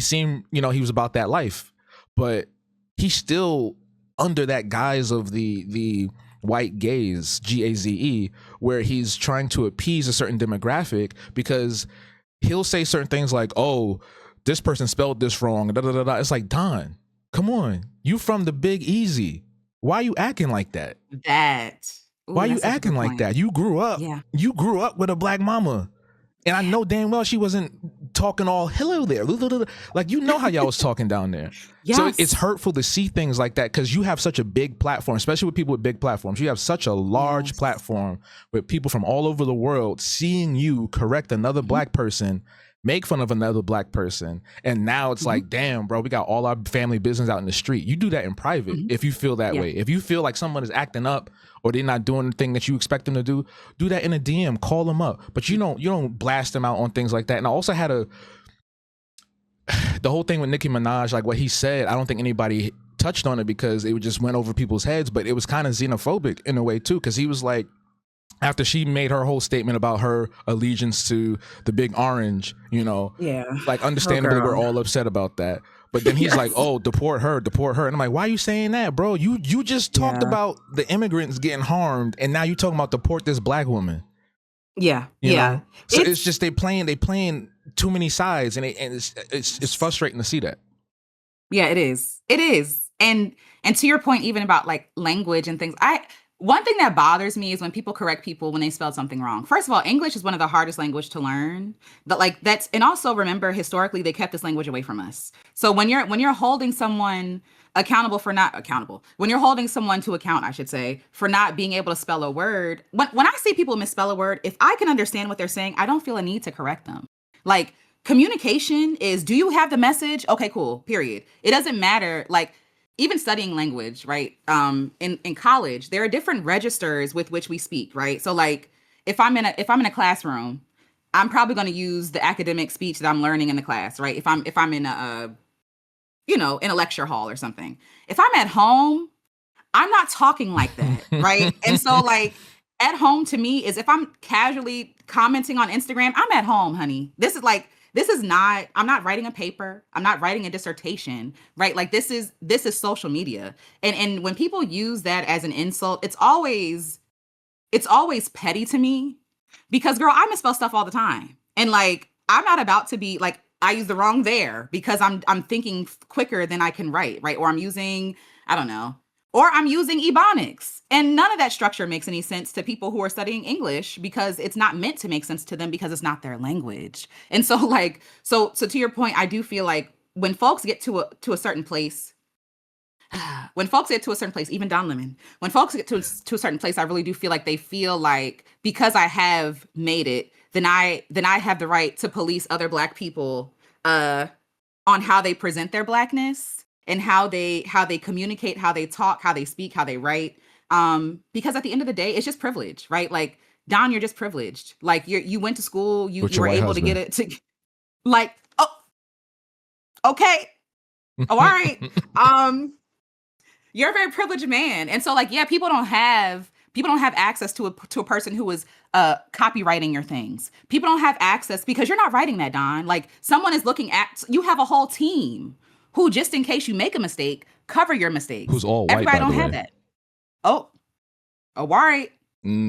seemed, he was about that life, but he's still under that guise of the white gaze, GAZE, where he's trying to appease a certain demographic because he'll say certain things like, oh, this person spelled this wrong. Da, da, da, da. It's like, Don, come on. You from the Big Easy. Why are you acting like that? Ooh, Why are you that's such a acting good like point. that? You grew up. Yeah. You grew up with a black mama. And I know damn well she wasn't talking all hello there. Like, you know how y'all was talking down there. So Yes. it's hurtful to see things like that because you have such a big platform, especially with people with big platforms. You have such a large Yes. platform with people from all over the world seeing you correct another black person, make fun of another black person. And now it's like, damn, bro, we got all our family business out in the street. You do that in private if you feel that Yeah. way. If you feel like someone is acting up or they're not doing the thing that you expect them to do that in a DM, call them up. But you don't blast them out on things like that. And I also had the whole thing with Nicki Minaj, like what he said, I don't think anybody touched on it because it just went over people's heads, but it was kind of xenophobic in a way too, because he was like, after she made her whole statement about her allegiance to the Big Orange, Yeah. like understandably girl. we're all upset about that. But then he's Yes. like, oh, deport her. And I'm like, why are you saying that, bro? You just talked Yeah. about the immigrants getting harmed, and now you talking about deport this black woman. Yeah. You Yeah. know? So it's just they playing too many sides, and it's frustrating to see that. Yeah, it is. It is. And to your point, even about like language and things, one thing that bothers me is when people correct people when they spelled something wrong. First of all, English is one of the hardest language to learn. And also remember, historically, they kept this language away from us. So when you're holding someone when you're holding someone to account, I should say, for not being able to spell a word, when I see people misspell a word, if I can understand what they're saying, I don't feel a need to correct them. Like, communication is, do you have the message? Okay, cool, period. It doesn't matter. Like, even studying language, right? In college, there are different registers with which we speak, right? So like if I'm in a classroom, I'm probably going to use the academic speech that I'm learning in the class, right? If I'm in in a lecture hall or something. If I'm at home, I'm not talking like that, right? And so like at home to me is if I'm casually commenting on Instagram, I'm at home, honey. I'm not writing a paper. I'm not writing a dissertation, right? Like this is social media. And when people use that as an insult, it's always petty to me because girl, I misspell stuff all the time. And like, I'm not about to be like, I use the wrong there because I'm thinking quicker than I can write, right? Or I'm using, I don't know, or I'm using ebonics. And none of that structure makes any sense to people who are studying English because it's not meant to make sense to them because it's not their language. And so like, so to your point, I do feel like when folks get to a certain place, even Don Lemon, when folks get to a certain place, I really do feel like they feel like because I have made it, then I have the right to police other Black people on how they present their Blackness and how they communicate, how they talk, how they speak, how they write. Because at the end of the day, it's just privilege, right? Like, Don, you're just privileged. Like you went to school, you were able to get it to like, oh, okay. Oh, all right. You're a very privileged man. And so like, yeah, people don't have access to a person who is copywriting your things. People don't have access because you're not writing that, Don. Like someone is looking at, you have a whole team who, just in case you make a mistake, cover your mistakes. Who's all white, Everybody by the don't have way. that. Oh, all right.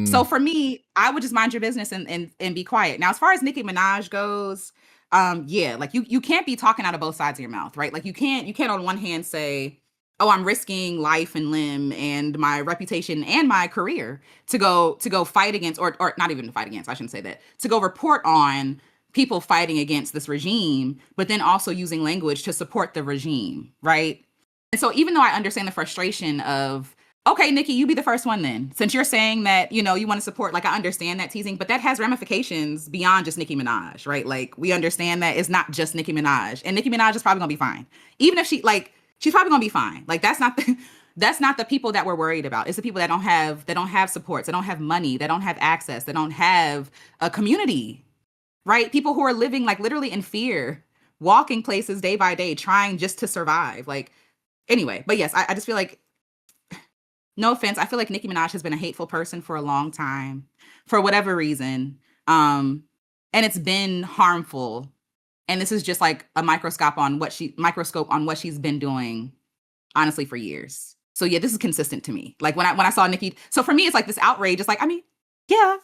So for me, I would just mind your business and be quiet. Now, as far as Nicki Minaj goes, yeah, like you can't be talking out of both sides of your mouth, right? Like you can't on one hand say, oh, I'm risking life and limb and my reputation and my career to go fight against, or not even to fight against, I shouldn't say that, to go report on people fighting against this regime, but then also using language to support the regime, right? And so even though I understand the frustration of Okay, Nikki, you be the first one then. Since you're saying that, you know, you want to support, like, I understand that teasing, but that has ramifications beyond just Nicki Minaj, right? Like, we understand that it's not just Nicki Minaj. And Nicki Minaj is probably gonna be fine. Even if she's probably gonna be fine. Like, that's not the that's not the people that we're worried about. It's the people that don't have supports, that don't have money, that don't have access, that don't have a community, right? People who are living like literally in fear, walking places day by day, trying just to survive. Like, anyway, but yes, I just feel like, no offense, I feel like Nicki Minaj has been a hateful person for a long time, for whatever reason. And it's been harmful. And this is just like a microscope on what she's been doing, honestly, for years. So yeah, this is consistent to me. Like when I saw Nicki, so for me, it's like this outrage. It's like, I mean, yeah,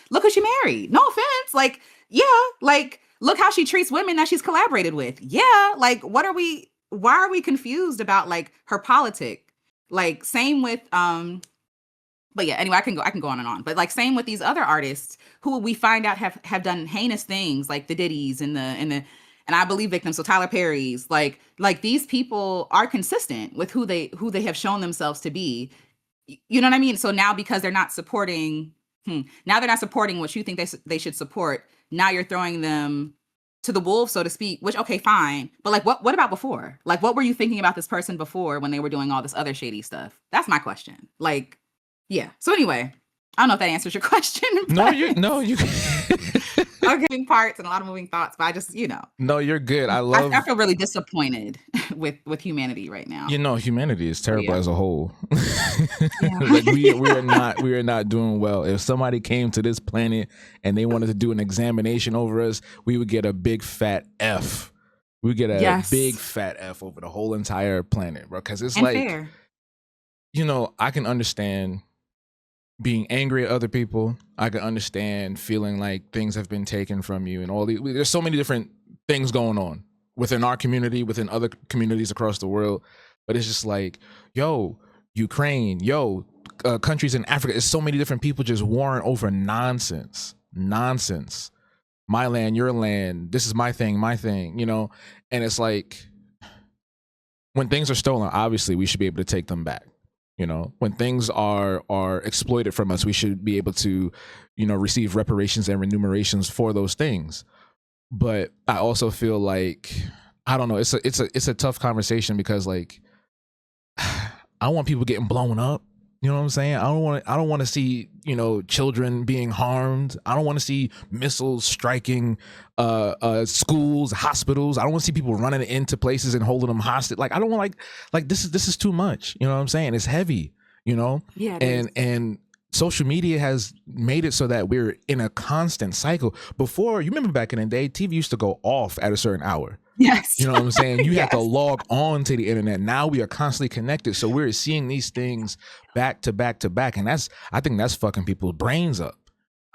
look who she married. No offense. Like, yeah, like look how she treats women that she's collaborated with. Yeah, like why are we confused about like her politic? Like same with but yeah, anyway, I can go on and on. But like same with these other artists who we find out have done heinous things like the Diddy's and I believe victims. So Tyler Perry's like these people are consistent with who they have shown themselves to be. You know what I mean? So now because they're not supporting, now they're not supporting what you think they should support. Now you're throwing them to the wolves, so to speak, which, okay, fine. But like, what about before? Like, what were you thinking about this person before when they were doing all this other shady stuff? That's my question. Like, yeah. So anyway, I don't know if that answers your question. No, you moving parts and a lot of moving thoughts, but I just, No, you're good. I feel really disappointed with humanity right now. Humanity is terrible as a whole. Yeah. Like we are not doing well. If somebody came to this planet and they wanted to do an examination over us, we would get a big fat F. We get a big fat F over the whole entire planet, bro. Because it's fair. I can understand being angry at other people. I can understand feeling like things have been taken from you and all these. There's so many different things going on within our community, within other communities across the world. But it's just like, yo, Ukraine, countries in Africa. It's so many different people just warring over nonsense. My land, your land. This is my thing. And it's like, when things are stolen, obviously we should be able to take them back. When things are exploited from us, we should be able to, receive reparations and remunerations for those things. But I also feel like, I don't know, it's a tough conversation because like, I don't want people getting blown up. You know what I'm saying? I don't want to see, children being harmed. I don't want to see missiles striking schools, hospitals. I don't want to see people running into places and holding them hostage. Like I don't want like this is too much. You know what I'm saying? It's heavy, Yeah. And social media has made it so that we're in a constant cycle. Before, you remember back in the day, TV used to go off at a certain hour. Yes. You know what I'm saying? You have to log on to the internet. Now we are constantly connected. So we're seeing these things back to back to back. And I think that's fucking people's brains up.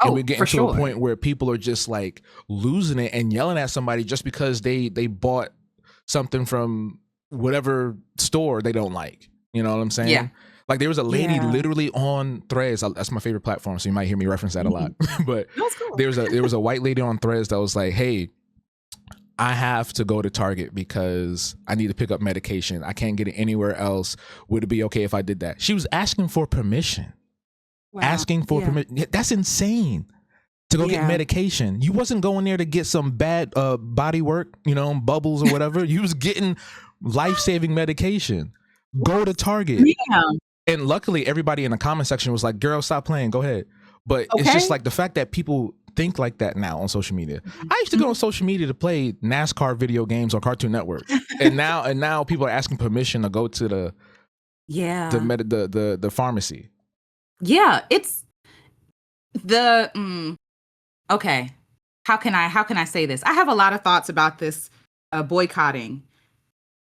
And we're getting to a point where people are just like losing it and yelling at somebody just because they bought something from whatever store they don't like. You know what I'm saying? Yeah. Like there was a lady literally on Threads. That's my favorite platform. So you might hear me reference that a lot. But cool. there was a white lady on Threads that was like, hey, I have to go to Target because I need to pick up medication. I can't get it anywhere else. Would it be okay if I did that? She was asking for permission. Wow. Asking for permission. That's insane. To go get medication. You wasn't going there to get some bad body work, bubbles or whatever. You was getting life-saving medication. Go to Target. Yeah. And luckily, everybody in the comment section was like, girl, stop playing. Go ahead. But it's just like the fact that people think like that now on social media. I used to go on social media to play NASCAR video games on Cartoon Network, and now people are asking permission to go to the pharmacy. Yeah, it's the okay. How can I say this? I have a lot of thoughts about this boycotting.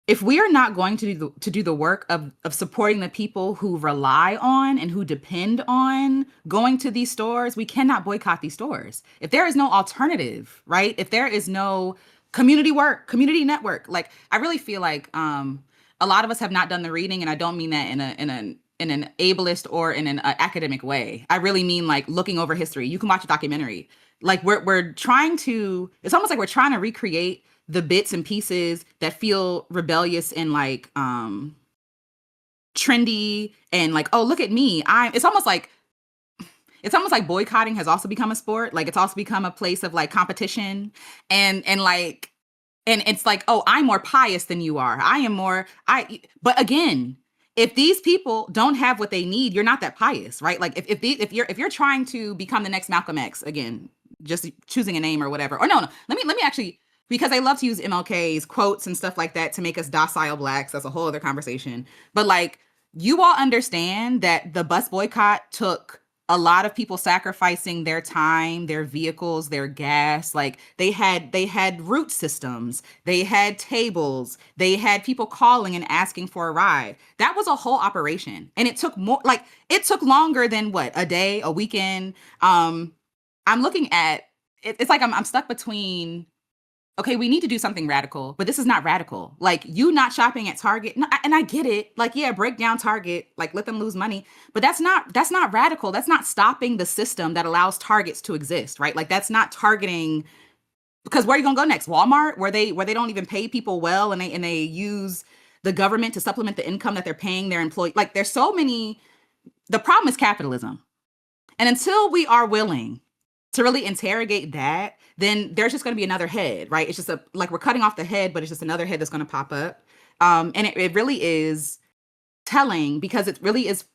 If we are not going to do the work of supporting the people who rely on and who depend on going to these stores, we cannot boycott these stores. If there is no alternative, right? If there is no community work, community network, like I really feel like a lot of us have not done the reading, and I don't mean that in an ableist or in an academic way. I really mean like looking over history. You can watch a documentary. Like we're trying to. It's almost like we're trying to recreate the bits and pieces that feel rebellious and like trendy and like, oh, look at me. It's almost like boycotting has also become a sport. Like it's also become a place of like competition and like and it's like, oh, I'm more pious than you are. I am more I but again, if these people don't have what they need, you're not that pious, right? Like if you're trying to become the next Malcolm X, again, just choosing a name or whatever. Or no. Let me actually, because I love to use MLK's quotes and stuff like that to make us docile blacks. That's a whole other conversation. But like, you all understand that the bus boycott took a lot of people sacrificing their time, their vehicles, their gas. Like they had route systems, they had tables, they had people calling and asking for a ride. That was a whole operation. And it took more, like it took longer than what, a day, a weekend. I'm looking at it's like I'm stuck between, okay, we need to do something radical, but this is not radical. Like you not shopping at Target, and I get it. Like, yeah, break down Target, like let them lose money, but that's not radical. That's not stopping the system that allows Targets to exist, right? Like that's not targeting, because where are you gonna go next? Walmart, where they don't even pay people well, and they use the government to supplement the income that they're paying their employees. Like there's so many. The problem is capitalism, and until we are willing to really interrogate that, then there's just going to be another head, right? It's just like we're cutting off the head, but it's just another head that's going to pop up. And it really is telling, because it really is,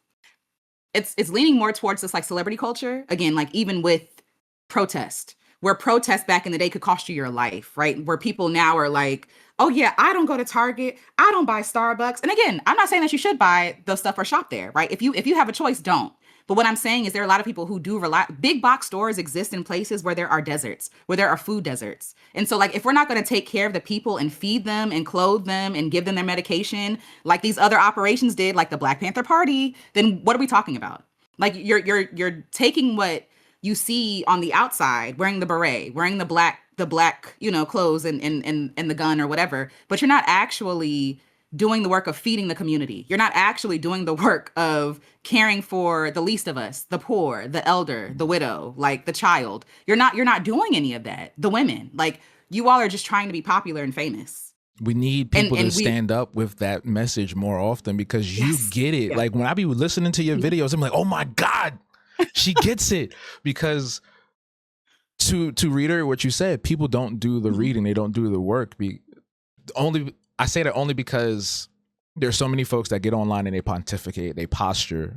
it's leaning more towards this like celebrity culture. Again, like even with protest, where protest back in the day could cost you your life, right? Where people now are like, oh yeah, I don't go to Target, I don't buy Starbucks. And again, I'm not saying that you should buy those stuff or shop there, right? If you have a choice, don't. But what I'm saying is there are a lot of people who do rely. Big box stores exist in places where there are deserts, where there are food deserts. And so like, if we're not going to take care of the people and feed them and clothe them and give them their medication, like these other operations did, like the Black Panther Party, then what are we talking about? Like you're taking what you see on the outside, wearing the beret, wearing the black, clothes and the gun or whatever, but you're not actually doing the work of feeding the community. You're not actually doing the work of caring for the least of us, the poor, the elder, the widow, like the child. You're not doing any of that. The women, like you all are just trying to be popular and famous. We need people to stand up with that message more often, because you get it. Yeah. Like when I be listening to your videos, I'm like, oh my God, she gets it. Because to reiterate what you said, people don't do the reading, they don't do the work. I say that only because there's so many folks that get online and they pontificate, they posture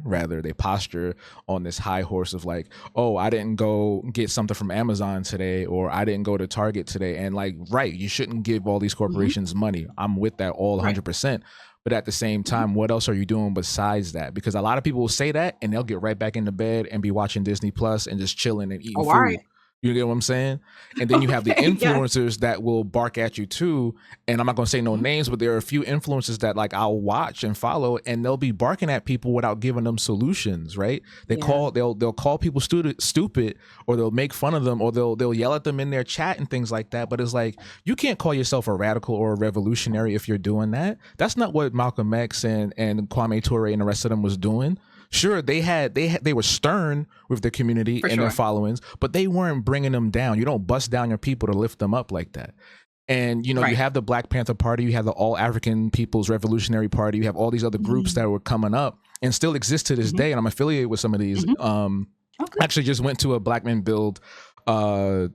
on this high horse of like, oh, I didn't go get something from Amazon today, or I didn't go to Target today. And like, right, you shouldn't give all these corporations money. I'm with that all 100%. But at the same time, what else are you doing besides that? Because a lot of people will say that and they'll get right back into bed and be watching Disney Plus and just chilling and eating food. Right. You get what I'm saying? And then you have the influencers that will bark at you too. And I'm not going to say no names, but there are a few influencers that like I'll watch and follow, and they'll be barking at people without giving them solutions, right? They'll call people stupid, or they'll make fun of them, or they'll yell at them in their chat and things like that. But it's like, you can't call yourself a radical or a revolutionary if you're doing that. That's not what Malcolm X and Kwame Ture and the rest of them was doing. Sure, they were stern with the community and their followings, but they weren't bringing them down. You don't bust down your people to lift them up like that. And, you have the Black Panther Party, you have the All African People's Revolutionary Party, you have all these other groups that were coming up and still exist to this day. And I'm affiliated with some of these. Actually just went to a Black Men Build webinar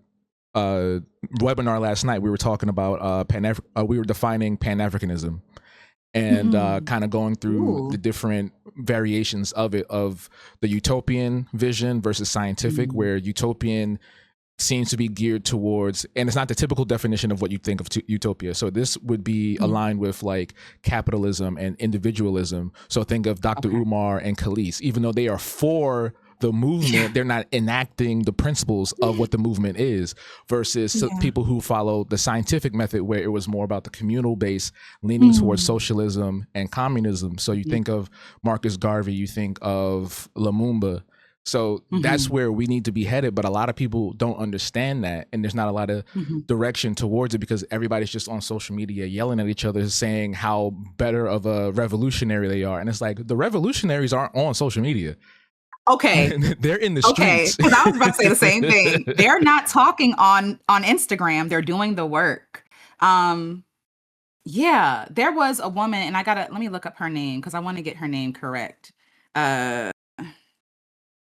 last night. We were talking about we were defining Pan-Africanism. And kind of going through the different variations of it, of the utopian vision versus scientific, where utopian seems to be geared towards, and it's not the typical definition of what you think of utopia. So this would be aligned with like capitalism and individualism. So think of Dr. Umar and Khalees. Even though they are for the movement, they're not enacting the principles of what the movement is, versus people who follow the scientific method, where it was more about the communal base, leaning towards socialism and communism. So you think of Marcus Garvey, you think of Lumumba. So that's where we need to be headed. But a lot of people don't understand that. And there's not a lot of direction towards it, because everybody's just on social media yelling at each other, saying how better of a revolutionary they are. And it's like, the revolutionaries aren't on social media. Okay. They're in the streets. Because I was about to say the same thing. They're not talking on Instagram. They're doing the work. Yeah, there was a woman, and let me look up her name because I want to get her name correct. Uh,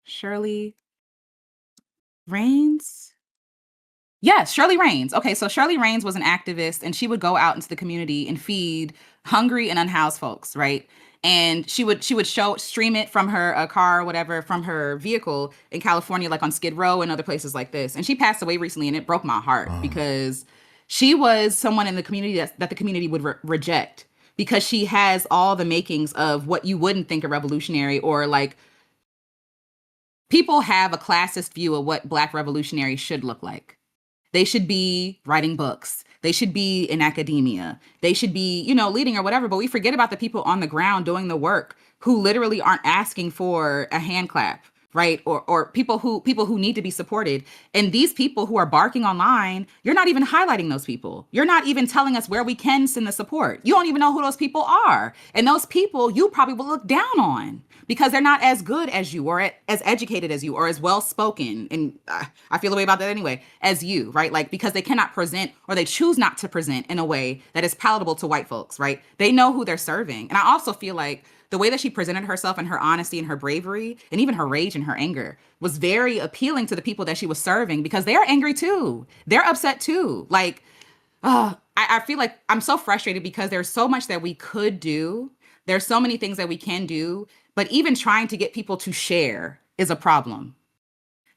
Shirley Rains. Yes, Shirley Rains. Okay, so Shirley Rains was an activist, and she would go out into the community and feed hungry and unhoused folks, right? And she would show stream it from her car or whatever, from her vehicle in California, like on Skid Row and other places like this. And she passed away recently, and it broke my heart Oh, because she was someone in the community that the community would reject because she has all the makings of what you wouldn't think a revolutionary, or like people have a classist view of what Black revolutionaries should look like. They should be writing books. They should be in academia. They should be, leading or whatever. But we forget about the people on the ground doing the work who literally aren't asking for a hand clap, right? Or people who need to be supported. And these people who are barking online, you're not even highlighting those people. You're not even telling us where we can send the support. You don't even know who those people are. And those people you probably will look down on because they're not as good as you, or as educated as you, or as well spoken. And I feel the way about that anyway, as you, right? Like, because they cannot present, or they choose not to present in a way that is palatable to white folks, right? They know who they're serving. And I also feel like the way that she presented herself, and her honesty and her bravery, and even her rage and her anger, was very appealing to the people that she was serving, because they're angry too. They're upset too. Like, I feel like I'm so frustrated because there's so much that we could do. There's so many things that we can do, but even trying to get people to share is a problem.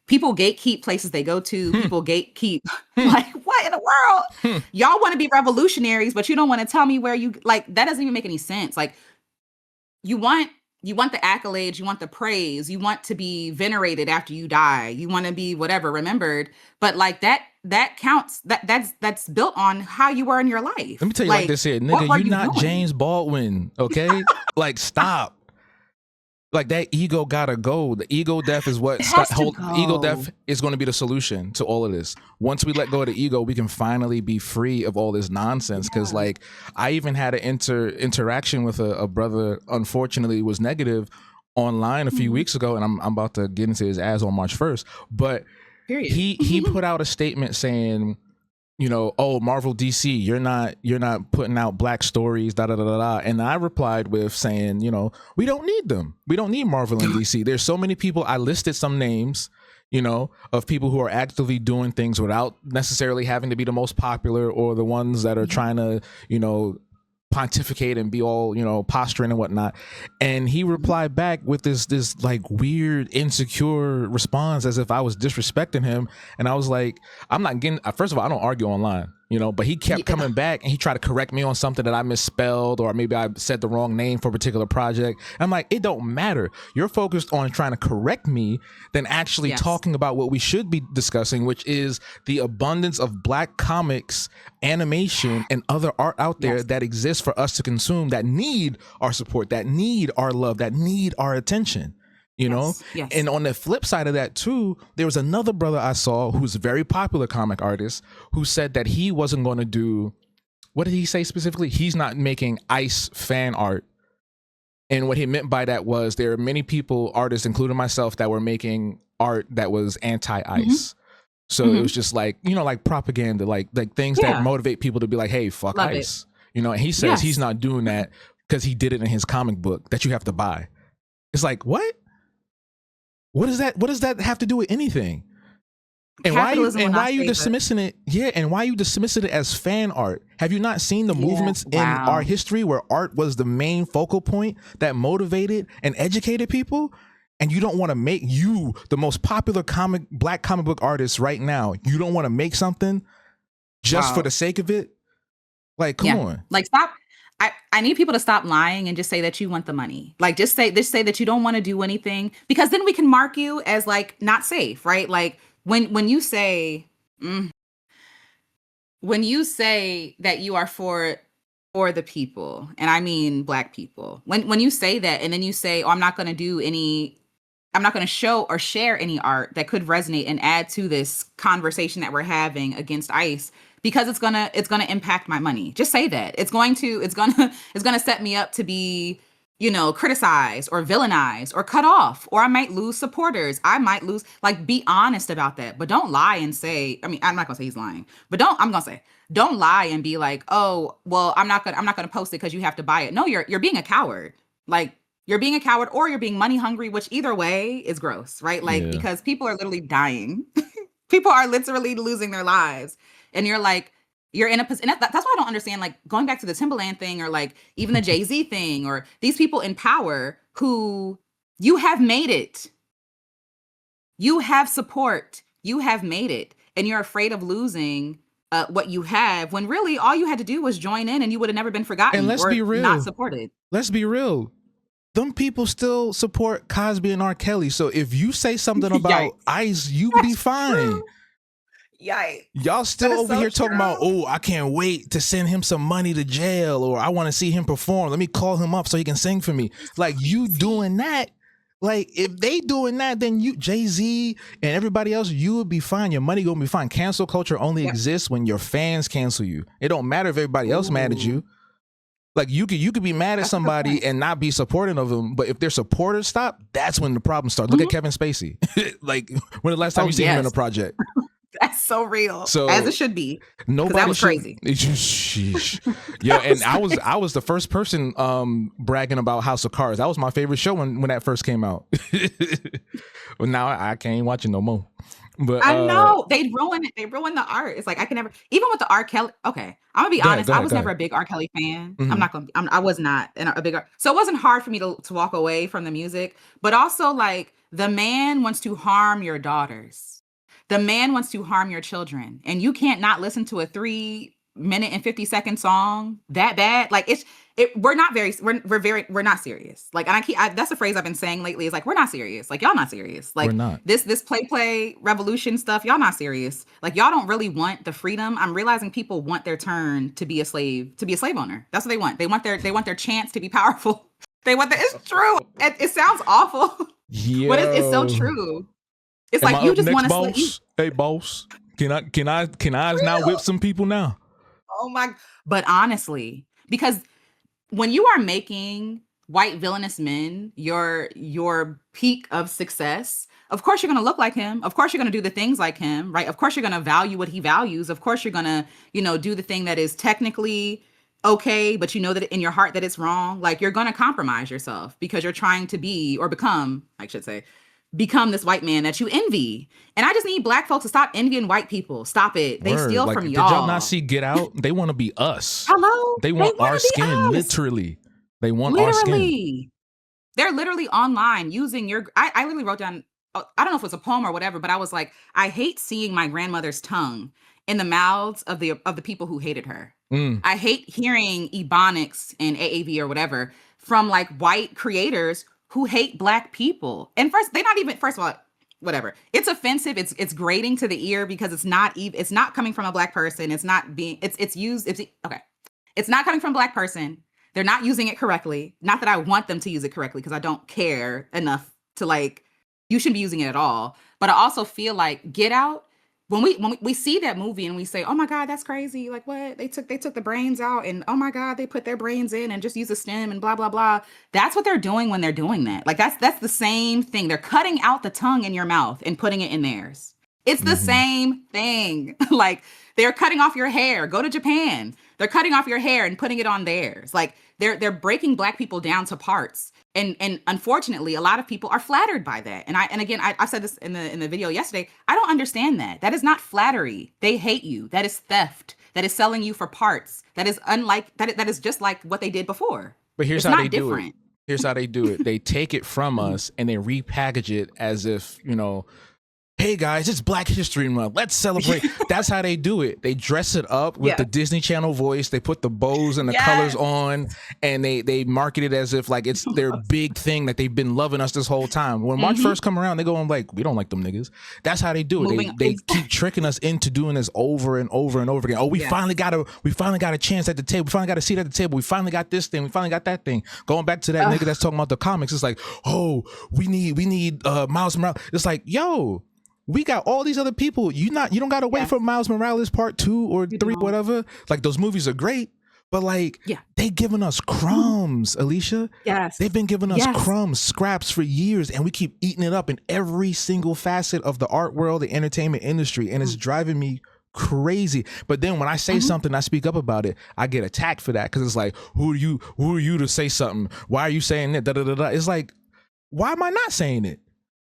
People gatekeep places they go to. hmm, People gatekeep, hmm, like, what in the world? hmm. Y'all want to be revolutionaries, but you don't want to tell me where you, like, that doesn't even make any sense. Like, you want you want the accolades, you want the praise, you want to be venerated after you die, you want to be whatever, remembered, but like that counts, that's built on how you were in your Let me life. tell you like Like, this here, what nigga. were You you not doing? James Baldwin, okay? Like, stop. Like, that ego gotta go. The ego death is what It has to ego go. death is going to be the solution to all of this. Once we let go of the ego, we can finally be free of all this nonsense. Because, Yeah. like, I even had an interaction with a brother. Unfortunately, was negative online a few Mhm. weeks ago, and I'm about to get into his ass on March 1st. But Period. he put out a statement saying, oh, Marvel DC, you're not putting out black stories, da da da da da. And I replied with saying, we don't need them. We don't need Marvel and DC. There's so many people. I listed some names, of people who are actively doing things without necessarily having to be the most popular, or the ones that are Mhm. trying to, pontificate and be all, posturing and whatnot. And he Mhm. replied back with this like weird insecure response, as if I was disrespecting him. And I was like, I'm not getting, first of all, I don't argue online, but he kept Yeah. coming back, and he tried to correct me on something that I misspelled, or maybe I said the wrong name for a particular project. I'm like, it don't matter. You're focused on trying to correct me than actually Yes. talking about what we should be discussing, which is the abundance of black comics, animation, and other art out there Yes. that exists for us to consume, that need our support, that need our love, that need our attention. Yes. Yes. And on the flip side of that too, there was another brother I saw who's a very popular comic artist, who said that he wasn't going to do, what did he say specifically? He's not making ICE fan art. And what he meant by that was, there are many people, artists, including myself, that were making art that was Hmm. anti-ICE. So it Hmm. was just like, like propaganda, like things that Yeah. motivate people to be like, hey, fuck Love it. ICE. And he says he's Yes. not doing that because he did it in his comic book that you have to buy. It's like, what? What does that have to do with anything? And why you Capitalism will and why not are you save us. dismissing it? Yeah, and why are you dismissing it as fan art? Have you not seen the Yeah. movements in our Wow. history where art was the main focal point that motivated and educated people? And you don't want to make, you the most popular black comic book artist right now, you don't want to make something just for the Wow. sake of it? Like, come Yeah. on. Like, stop. I need people to stop lying and just say that you want the money. Like, just say that you don't want to do anything, because then we can mark you as like not safe, right? Like, when you say, mm, when you say that you are for the people, and I mean black people, when you say that, and then you say, oh, I'm not going to show or share any art that could resonate and add to this conversation that we're having against ICE, because it's gonna impact my money. Just say that. It's going to it's gonna it's gonna set me up to be criticize or villainize or cut off, or I might lose supporters. I might lose, like, be honest about that. But don't lie and say, I mean, I'm not gonna say he's lying, but I'm gonna say, don't lie and be like, oh, well, I'm not gonna post it because you have to buy it. No, you're being a coward. Like, you're being a coward, or you're being money hungry, which either way is gross, right? Like, Yeah. because people are literally dying. People are literally losing their lives. And you're like, you're in a position. That's why I don't understand, like, going back to the Timberland thing, or like even the Jay-Z thing, or these people in power who, you have made it. You have support. You have made it. And you're afraid of losing what you have, when really all you had to do was join in and you would have never been And forgotten let's or be not real. supported. Let's be real. Them people still support Cosby and R. Kelly. So if you say something about Yikes. ICE, you be That's fine. true. Yikes. Y'all still is over so here talking about, true. oh, I can't wait to send him some money to jail, or I want to see him perform. Let me call him up so he can sing for me. Like, you doing that. Like, if they doing that, then you, Jay-Z and everybody else, you would be fine. Your money gonna be fine. Cancel culture only Yep. exists when your fans cancel you. It don't matter if everybody else mad at you. Like, you could be mad at That's a good somebody point. and not be supportive of them, but if their supporters stop, that's when the problem starts. Look at Kevin Spacey. Like, when the last time Oh, you seen him in yes. a project? That's so real. So, as it should be. Nobody that was should, crazy. Sheesh. Yeah, and I was the first person bragging about House of Cards. That was my favorite show when that first came out. But now I can't watch it no more. But I know they ruin it. They ruin the art. It's like, I can never, even with the R. Kelly. Okay, I'm gonna be Go ahead, honest. go I ahead, was go never ahead. a big R. Kelly fan. Mhm. I was not a big R. So it wasn't hard for me to walk away from the music. But also, like, the man wants to harm your daughters. The man wants to harm your children, and you can't not listen to a 3 minute and 50-second song that bad. Like, we're not serious. Like, and that's a phrase I've been saying lately, is like, we're not serious. Like, y'all not serious. Like, We're not. this play revolution stuff, y'all not serious. Like, y'all don't really want the freedom. I'm realizing people want their turn to be a slave owner. That's what they want. They want their chance to be powerful. It's true. It sounds awful, but it's so Yo. true. It's Am like, I you up just next, want to boss? Hey, boss. Can I now whip some people now? Oh my, but honestly, because when you are making white villainous men your peak of success, of course you're going to look like him. Of course you're going to do the things like him, right? Of course you're going to value what he values. Of course you're going to, do the thing that is technically okay, but you know that in your heart that it's wrong. Like, you're going to compromise yourself because you're trying to be, or become, I should say, become this white man that you envy. And I just need Black folks to stop envying white people. Stop it. They Word. steal Like, from did y'all. y'all not see Get Out? They want to be us. Hello? They want wanna our be skin, us. literally. They want our skin. Literally. They're literally online using your, I literally wrote down, I don't know if it was a poem or whatever, but I was like, I hate seeing my grandmother's tongue in the mouths of the people who hated her. I hate hearing Ebonics and AAV or whatever from, like, white creators who hate Black people. And first of all, whatever. It's offensive. It's grating to the ear because it's not coming from a Black person. It's not coming from a Black person. They're not using it correctly. Not that I want them to use it correctly, because I don't care enough to, like, you shouldn't be using it at all. But I also feel like Get Out, when we see that movie and we say, oh my God, that's crazy. Like, what? They took the brains out, and oh my God, they put their brains in and just use a stem and blah, blah, blah. That's what they're doing when they're doing that. Like, that's the same thing. They're cutting out the tongue in your mouth and putting it in theirs. It's the same thing. Like, they're cutting off your hair. Go to Japan. They're cutting off your hair and putting it on theirs. Like, they're breaking Black people down to parts. And unfortunately, a lot of people are flattered by that. And again, I said this in the video yesterday. I don't understand that. That is not flattery. They hate you. That is theft. That is selling you for parts. That is unlike that. That is just like what they did before. But here's It's how not they do it. different. Here's how they do it. They take it from us and they repackage it as if, hey guys, it's Black History Month. Let's celebrate. That's how they do it. They dress it up with the Disney Channel voice. They put the bows and the colors on, and they market it as if, like, it's their big thing that they've been loving us this whole time. When March 1st come around, they go on like, we don't like them niggas. That's how they do it. They keep tricking us into doing this over and over and over again. Oh, we finally got a chance at the table. We finally got a seat at the table. We finally got this thing. We finally got that thing. Going back to that nigga that's talking about the comics, it's like, oh, we need Miles Morales. It's like, yo, we got all these other people. You don't gotta wait for Miles Morales Part 2 or 3, whatever. Like, those movies are great, But like, Yeah. they giving us crumbs, Alicia. Yes. They've been giving us Yes. crumbs, scraps for years, and we keep eating it up in every single facet of the art world, the entertainment industry, and it's driving me crazy. But then when I say something, I speak up about it, I get attacked for that, because it's like, who are you to say something? Why are you saying that? Da, da, da, da. It's like, why am I not saying it?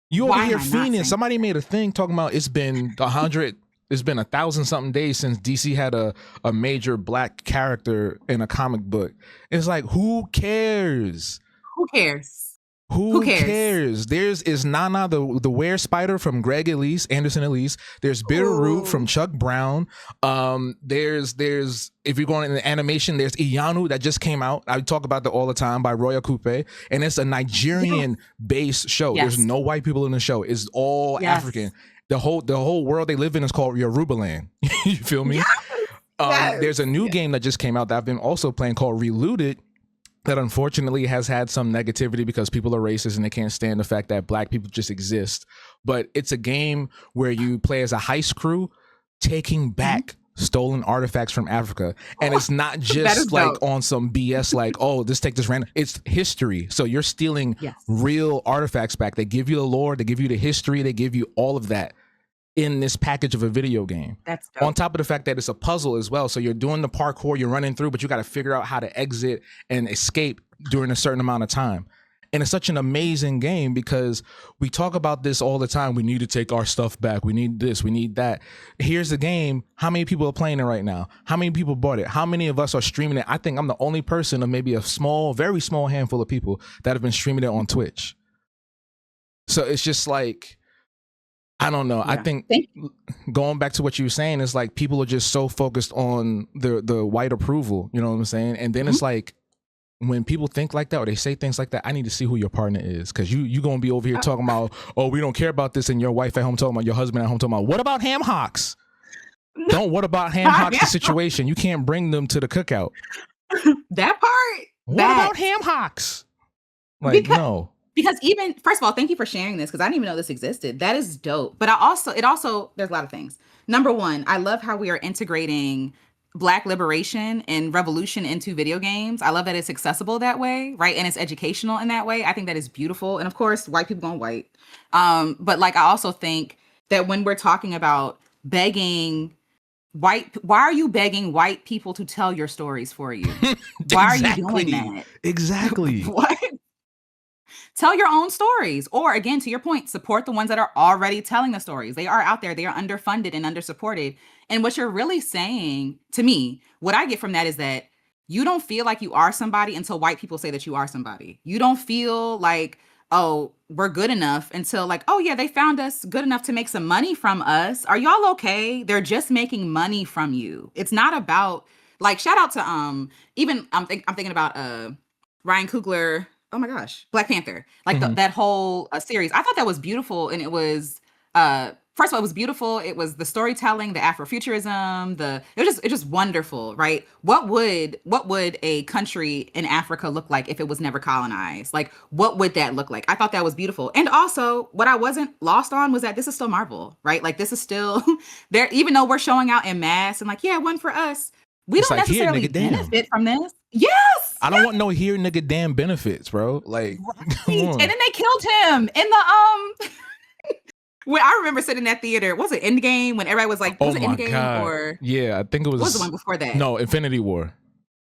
You over here fiending. Somebody made a thing talking about it's been 1,000 something days since DC had a major black character in a comic book. It's like, who cares? Who cares? Who cares? There's Nana the Were Spider from Greg Anderson Elise. There's Bitterroot from Chuck Brown. There's if you're going into animation, there's Iyanu that just came out. I talk about that all the time, by Roya Coupe, and it's a Nigerian based show. There's no white people in the show. It's all African. The whole world they live in is called Yoruba land. You feel me? There's a new game that just came out that I've been also playing called Relooted, that unfortunately has had some negativity because people are racist and they can't stand the fact that black people just exist. But it's a game where you play as a heist crew taking back stolen artifacts from Africa. And it's not just like on some BS like, oh, take this random. It's history. So you're stealing real artifacts back. They give you the lore, they give you the history, they give you all of that in this package of a video game. That's dope. On top of the fact that it's a puzzle as well. So you're doing the parkour, you're running through, but you got to figure out how to exit and escape during a certain amount of time. And it's such an amazing game because we talk about this all the time. We need to take our stuff back. We need this, we need that. Here's the game. How many people are playing it right now? How many people bought it? How many of us are streaming it? I think I'm the only person of maybe a very small handful of people that have been streaming it on Twitch. So it's just like, I don't know. I think going back to what you were saying is like, people are just so focused on the white approval, you know what I'm saying? And then it's like, when people think like that or they say things like that, I need to see who your partner is, because you going to be over here talking about, oh, we don't care about this, and your wife at home talking about, your husband at home talking about, what about ham hocks? What about ham hocks the situation? You can't bring them to the cookout. That part. What about ham hocks? Like, no. Because even, first of all, thank you for sharing this, because I didn't even know this existed. That is dope. But it also, there's a lot of things. Number one, I love how we are integrating Black liberation and revolution into video games. I love that it's accessible that way, right? And it's educational in that way. I think that is beautiful. And of course, white people going white. But like, I also think that when we're talking about begging why are you begging white people to tell your stories for you? Why are you doing that? Exactly. What? Tell your own stories. Or again, to your point, support the ones that are already telling the stories. They are out there. They are underfunded and undersupported. And what you're really saying to me, what I get from that is that you don't feel like you are somebody until white people say that you are somebody. You don't feel like, oh, we're good enough until like, oh yeah, they found us good enough to make some money from us. Are y'all okay? They're just making money from you. It's not about, like, shout out to even I'm thinking about Ryan Coogler. Oh my gosh, Black Panther, like that whole series. I thought that was beautiful, and it was first of all, it was beautiful. It was the storytelling, the Afrofuturism, it was just wonderful, right? What would a country in Africa look like if it was never colonized? Like, what would that look like? I thought that was beautiful. And also, what I wasn't lost on was that this is still Marvel, right? Like, this is still there, even though we're showing out in mass and like, yeah, one for us. We don't like, necessarily benefit from this. Yes. I don't want no here nigga damn benefits, bro. Like, come on. And then they killed him in the when I remember sitting in that theater. Was it Endgame when everybody was like, was it Endgame God. Or yeah, I think it was. What was the one before that? No, Infinity War.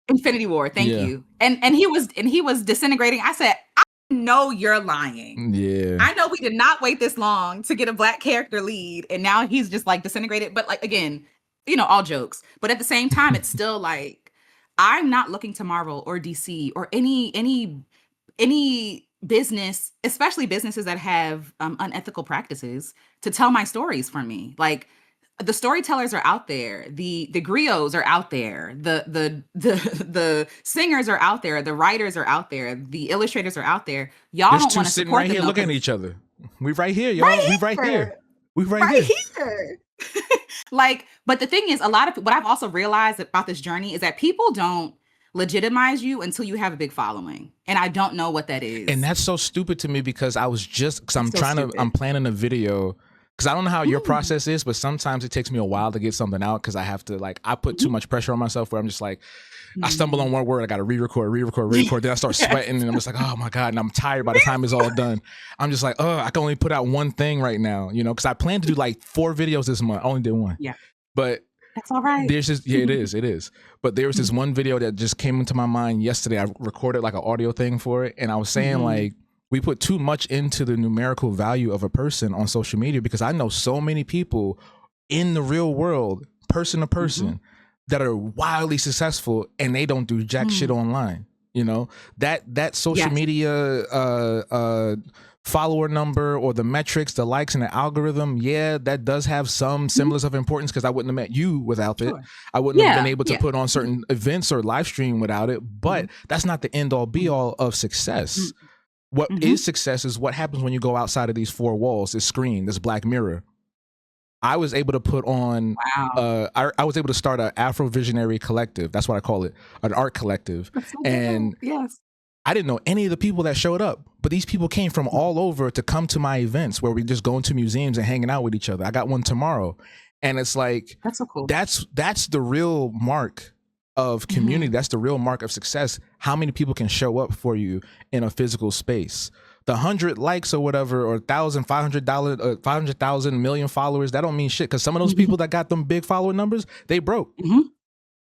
Infinity War. Thank you. And he was disintegrating. I said, I know you're lying. Yeah. I know we did not wait this long to get a Black character lead, and now he's just like disintegrated. But like, again, you know, all jokes. But at the same time, it's still like, I'm not looking to Marvel or DC or any business, especially businesses that have unethical practices, to tell my stories for me. Like, the storytellers are out there, the griots are out there, the singers are out there, the writers are out there, the illustrators are out there. Y'all don't want to support right them here looking at each other. We right here, y'all. We right here. We right here. Like, but the thing is, what I've also realized about this journey is that people don't legitimize you until you have a big following. And I don't know what that is. And that's so stupid to me, because I'm planning a video, because I don't know how your process is, but sometimes it takes me a while to get something out, because I have to, like, I put too much pressure on myself where I'm just like, I stumble on one word, I got to re-record. Then I start sweating and I'm just like, oh my God. And I'm tired by the time it's all done. I'm just like, oh, I can only put out one thing right now, you know, because I plan to do like 4 videos this month. I only did 1. Yeah. But that's all right. There's just, it is. But there was this one video that just came into my mind yesterday. I recorded like an audio thing for it. And I was saying like, we put too much into the numerical value of a person on social media, because I know so many people in the real world, person to person, that are wildly successful and they don't do jack shit online. You know, that social media follower number or the metrics, the likes and the algorithm, that does have some semblance of importance, because I wouldn't have met you without it. I wouldn't have been able to put on certain events or live stream without it. But that's not the end all be all of success. What is success is what happens when you go outside of these 4 walls, this screen, this black mirror. I was able to put on, I was able to start an Afro Visionary collective. That's what I call it, an art collective. And I didn't know any of the people that showed up, but these people came from all over to come to my events where we just go into museums and hanging out with each other. I got one tomorrow. And it's like, that's so cool. That's the real mark of community. That's the real mark of success. How many people can show up for you in a physical space? The 100 likes or whatever, or 1,000, $500, 500,000 million followers, that don't mean shit. Because some of those people that got them big follower numbers, they broke.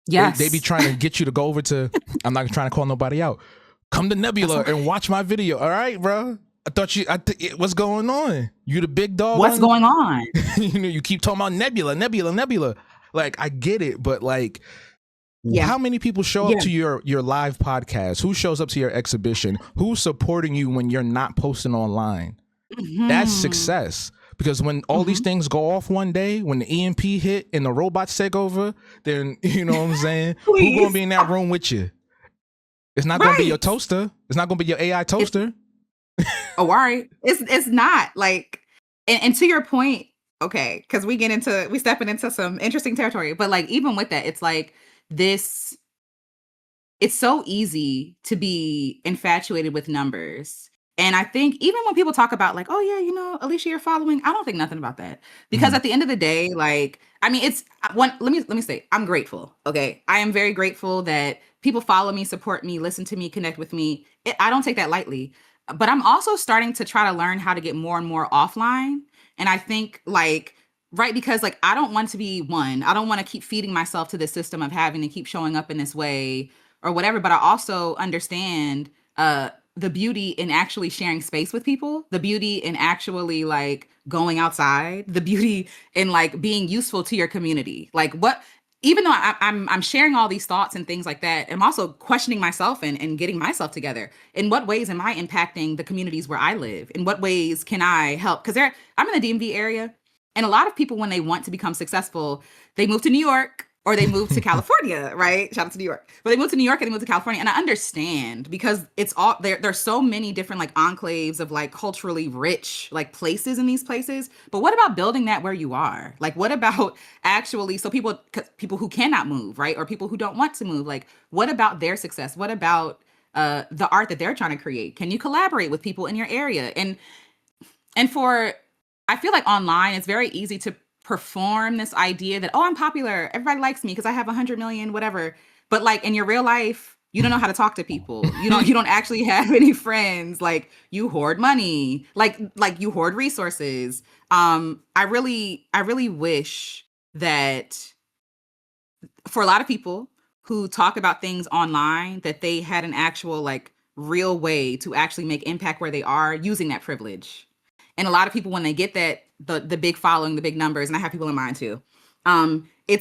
Yes, they be trying to get you to go over to. I'm not trying to call nobody out. Come to Nebula and watch my video. All right, bro. What's going on? You the big dog? What's going on? You know, you keep talking about Nebula. Like, I get it, but like, how many people show up to your live podcast? Who shows up to your exhibition? Who's supporting you when you're not posting online? That's success. Because when all these things go off one day, when the EMP hit and the robots take over, then, you know what I'm saying? Who's going to be in that room with you? It's not going to be your toaster. It's not going to be your AI toaster. All right. It's not like, and to your point, okay, because we stepping into some interesting territory, but like, even with that, it's like, it's so easy to be infatuated with numbers. And I think even when people talk about like, oh yeah, you know, Alicia, you're following, I don't think nothing about that. Because at the end of the day, like, I mean, it's one, let me say, I'm grateful. Okay. I am very grateful that people follow me, support me, listen to me, connect with me. I don't take that lightly, but I'm also starting to try to learn how to get more and more offline. And I think like, right, because like, I don't want to be I don't want to keep feeding myself to this system of having to keep showing up in this way or whatever. But I also understand the beauty in actually sharing space with people, the beauty in actually like going outside, the beauty in like being useful to your community. Like even though I'm sharing all these thoughts and things like that, I'm also questioning myself and getting myself together. In what ways am I impacting the communities where I live? In what ways can I help? Because I'm in the DMV area. And a lot of people, when they want to become successful, they move to New York or they move to California, right? Shout out to New York. But they move to New York and they move to California. And I understand, because it's all there's so many different like enclaves of like culturally rich like places in these places. But what about building that where you are? Like, what about actually, so people who cannot move, right? Or people who don't want to move, like, what about their success? What about the art that they're trying to create? Can you collaborate with people in your area? I feel like online, it's very easy to perform this idea that, oh, I'm popular, everybody likes me because I have 100 million, whatever. But like in your real life, you don't know how to talk to people. You don't actually have any friends. Like, you hoard money, like you hoard resources. I really wish that for a lot of people who talk about things online, that they had an actual like real way to actually make impact where they are using that privilege. And a lot of people, when they get that, the big following, the big numbers, and I have people in mind too,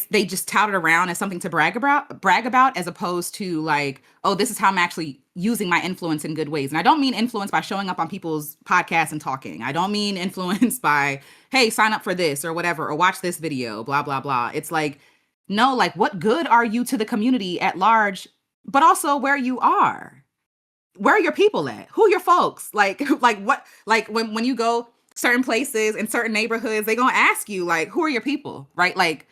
they just tout it around as something to brag about, as opposed to like, oh, this is how I'm actually using my influence in good ways. And I don't mean influence by showing up on people's podcasts and talking. I don't mean influence by, hey, sign up for this or whatever, or watch this video, blah, blah, blah. It's like, no, like, what good are you to the community at large, but also where you are? Where are your people at? Who are your folks? Like what, like when you go certain places in certain neighborhoods, they gonna ask you like, who are your people, right? Like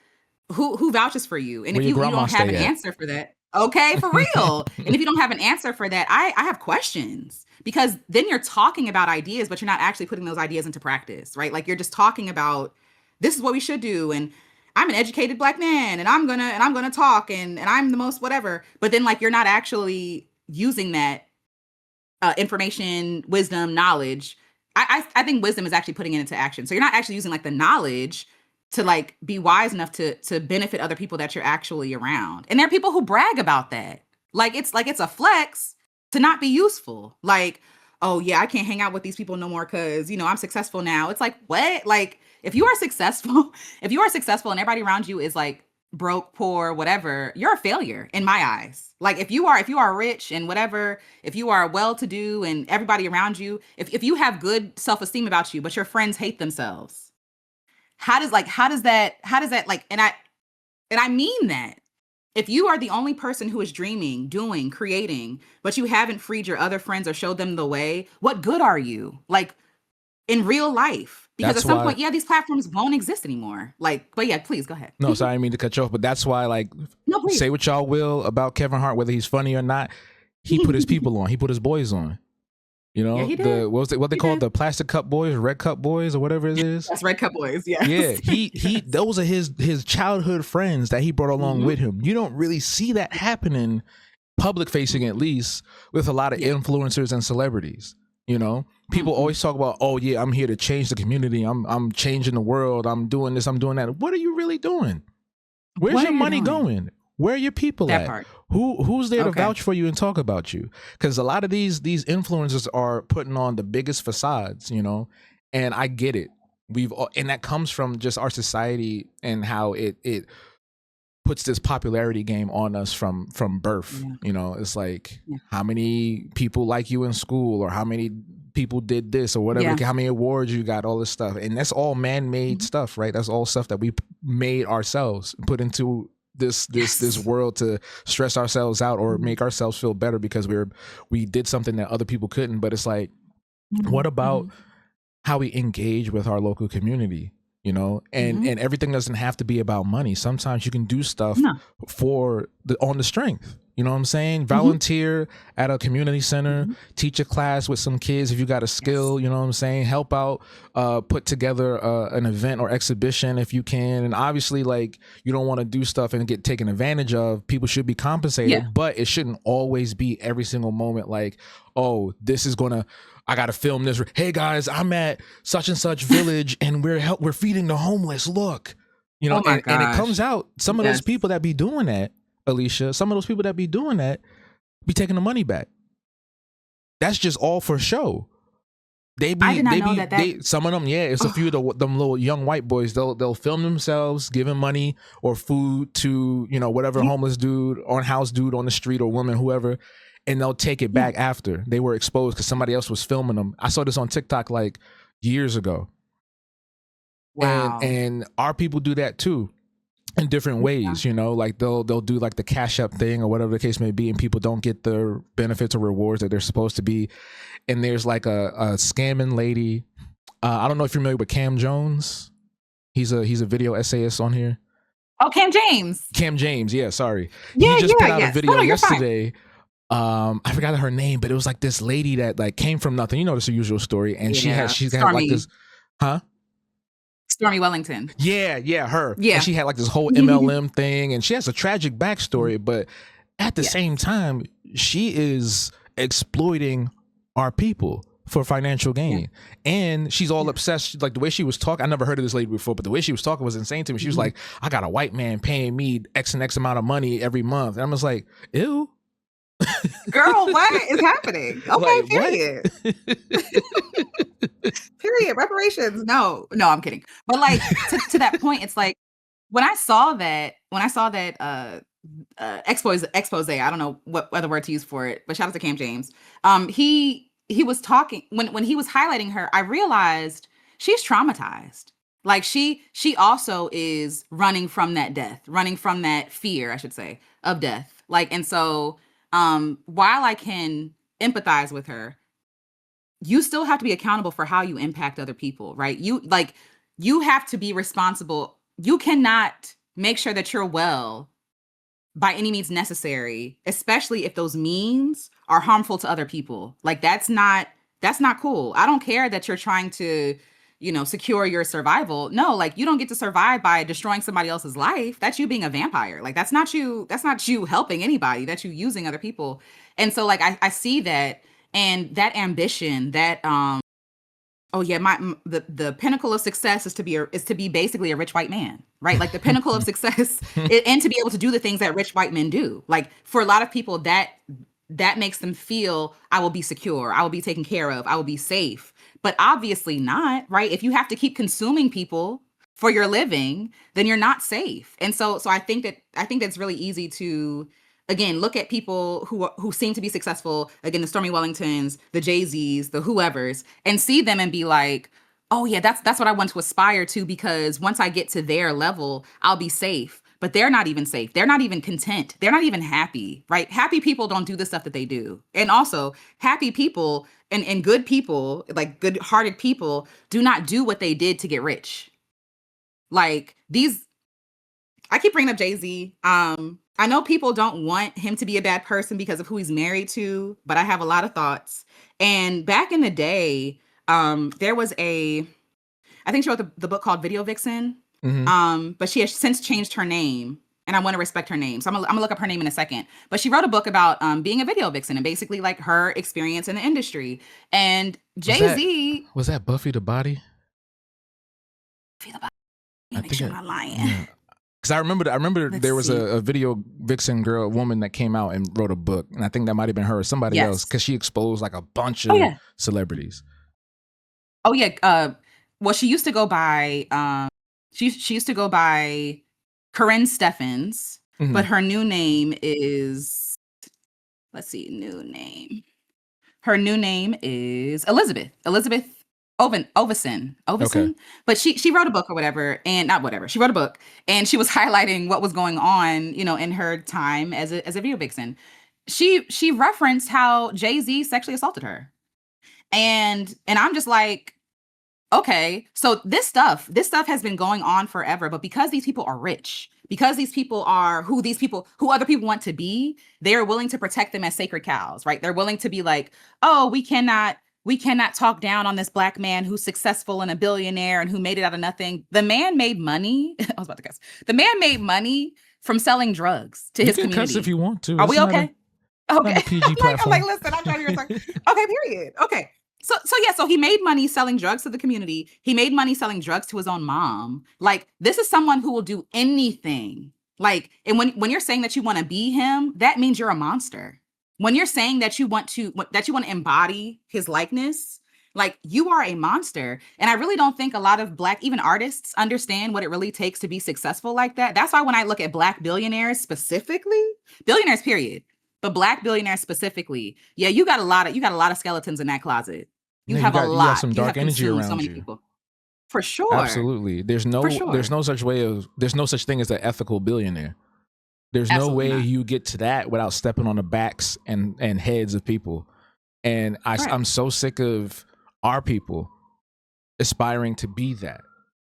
who vouches for you? And if you don't have an answer for that, okay, for real. And if you don't have an answer for that, I have questions, because then you're talking about ideas, but you're not actually putting those ideas into practice, right? Like, you're just talking about, this is what we should do. And I'm an educated black man and I'm gonna talk and I'm the most whatever. But then like you're not actually using that information, wisdom, knowledge. I think wisdom is actually putting it into action. So you're not actually using like the knowledge to like be wise enough to benefit other people that you're actually around. And there are people who brag about that. Like it's a flex to not be useful. Like, oh yeah, I can't hang out with these people no more because I'm successful now. It's like, what? Like if you are successful, if you are successful and everybody around you is like broke, poor, whatever, you're a failure in my eyes. Like if you are rich and whatever, if you are well-to-do and everybody around you, if you have good self-esteem about you, but your friends hate themselves, how does that like, and I mean that. If you are the only person who is dreaming, doing, creating, but you haven't freed your other friends or showed them the way, what good are you? Like in real life? Because That's at some why. point, yeah, these platforms won't exist anymore. Like, but yeah, please go ahead. No, sorry, I didn't mean to cut you off, but that's why, like, No, please. say what y'all will about Kevin Hart, whether he's funny or not. He put his people on. He put his boys on. You know, Yeah, he did. What they He call did. the plastic cup boys, red cup boys, or whatever it is. That's Red Cup Boys. Yes. Yeah, he Yes. those are his childhood friends that he brought along with him. You don't really see that happening public facing, at least, with a lot of Yeah. influencers and celebrities. You know, people always talk about, oh yeah, I'm here to change the community. I'm changing the world. I'm doing this. I'm doing that. What are you really doing? Where's What your are you money doing? going? Where are your people That at? part. Who's there to Okay. vouch for you and talk about you? Because a lot of these influencers are putting on the biggest facades, and I get it. And that comes from just our society and how it puts this popularity game on us from birth. Yeah. It's like Yeah. how many people like you in school, or how many people did this or whatever, Yeah. how many awards you got, all this stuff. And that's all man-made stuff, right? That's all stuff that we made ourselves, put into this Yes. world to stress ourselves out or Mhm. make ourselves feel better because we did something that other people couldn't. But it's like, what about Mhm. how we engage with our local community? And Mhm. everything doesn't have to be about money. Sometimes you can do stuff No. on the strength. You know what I'm saying? Mhm. Volunteer at a community center, Mhm. teach a class with some kids if you got a skill. Yes. You know what I'm saying? Help out, put together an event or exhibition if you can. And obviously, like, you don't want to do stuff and get taken advantage of. People should be compensated, Yeah. but it shouldn't always be every single moment like, oh, I got to film this. Hey guys, I'm at such and such village and we're feeding the homeless. Look, Oh my and it comes gosh. out, some of those Yes. people that be doing that, Alicia, some of those people that be doing that be taking the money back. That's just all for show. I did not know that. Some of them, yeah, it's a few of them little young white boys. They'll film themselves giving money or food to whatever Yeah. homeless dude, on house dude on the street, or woman, whoever, and they'll take it back after they were exposed because somebody else was filming them. I saw this on TikTok like years ago. Wow. And our people do that too, in different ways. Like they'll do like the Cash App thing or whatever the case may be, and people don't get the benefits or rewards that they're supposed to be. And there's like a scamming lady. I don't know if you're familiar with Cam Jones. He's a video essayist on here. Oh, Cam James. Cam James, yeah, sorry. Yeah, He just put out a yes. video No, you're fine. yesterday. I forgot her name, but it was like this lady that like came from nothing. It's the usual story, and Yeah. she's got like this, huh? Stormy Wellington. Yeah, her. Yeah. And she had like this whole MLM thing, and she has a tragic backstory, but at the Yeah. same time, she is exploiting our people for financial gain. And she's all obsessed. Like the way she was talking, I never heard of this lady before, but the way she was talking was insane to me. She was like, I got a white man paying me X and X amount of money every month. And I was like, ew. Girl, what is happening? Okay, Like, period. Period. Reparations. No, I'm kidding. But like to that point, it's like when I saw that expose, I don't know what other word to use for it, but shout out to Cam James. He was talking when he was highlighting her, I realized she's traumatized. Like she also is running from that fear, I should say, of death. Like, and so while I can empathize with her, you still have to be accountable for how you impact other people, right? You have to be responsible. You cannot make sure that you're well by any means necessary, especially if those means are harmful to other people. Like that's not cool. I don't care that you're trying to secure your survival. No, like you don't get to survive by destroying somebody else's life. That's you being a vampire. Like that's not you helping anybody. That's you using other people. And so like I see that, and that ambition, that oh yeah, the pinnacle of success is to be basically a rich white man, right? Like the pinnacle of success and to be able to do the things that rich white men do. Like for a lot of people, that makes them feel, I will be secure, I will be taken care of, I will be safe. But obviously not, right? If you have to keep consuming people for your living, then you're not safe. And so I think that's really easy to, again, look at people who seem to be successful, again, the Stormy Wellingtons, the Jay-Z's, the whoever's, and see them and be like, oh yeah, that's what I want to aspire to, because once I get to their level, I'll be safe. But they're not even safe. They're not even content. They're not even happy, right? Happy people don't do the stuff that they do. And also, happy people and good people, like good-hearted people, do not do what they did to get rich. Like these, I keep bringing up Jay-Z. I know people don't want him to be a bad person because of who he's married to, but I have a lot of thoughts. And back in the day, there was I think she wrote the book called Video Vixen. But she has since changed her name, and I want to respect her name. So I'm gonna look up her name in a second. But she wrote a book about being a video vixen and basically like her experience in the industry. And Jay-Z was that Buffy the Body? Make sure I'm not lying. Yeah. Because I remember there was a video vixen woman that came out and wrote a book, and I think that might have been her or somebody else, because she exposed like a bunch of celebrities. Oh yeah. Well, she used to go by she used to go by Corinne Steffens, but her new name is, let's see, new name. Her new name is Elizabeth Ovison. Okay. But she wrote a book or whatever, and not whatever. She wrote a book, and she was highlighting what was going on, in her time as a video vixen. She referenced how Jay-Z sexually assaulted her. And I'm just like, okay, so this stuff has been going on forever, but because these people are rich, because these people are who other people want to be, they're willing to protect them as sacred cows, right? They're willing to be like, oh, we cannot talk down on this black man who's successful and a billionaire and who made it out of nothing. The man made money. I was about to guess. The man made money from selling drugs to his community. You can cuss if you want to. Are we okay? Okay. PG platform. I'm like, listen, I'm trying to hear something. Okay, period. Okay. So he made money selling drugs to the community. He made money selling drugs to his own mom. Like, this is someone who will do anything. Like, and when you're saying that you want to be him, that means you're a monster. When you're saying that you want to embody his likeness, like, you are a monster. And I really don't think a lot of Black, even artists, understand what it really takes to be successful like that. That's why when I look at Black billionaires specifically, billionaires period, but Black billionaires specifically, yeah, you got a lot of skeletons in that closet. You have some dark energy around so many you. People. For sure. Absolutely. There's no such thing as an ethical billionaire. There's Absolutely no way you get to that without stepping on the backs and heads of people. And I'm so sick of our people aspiring to be that.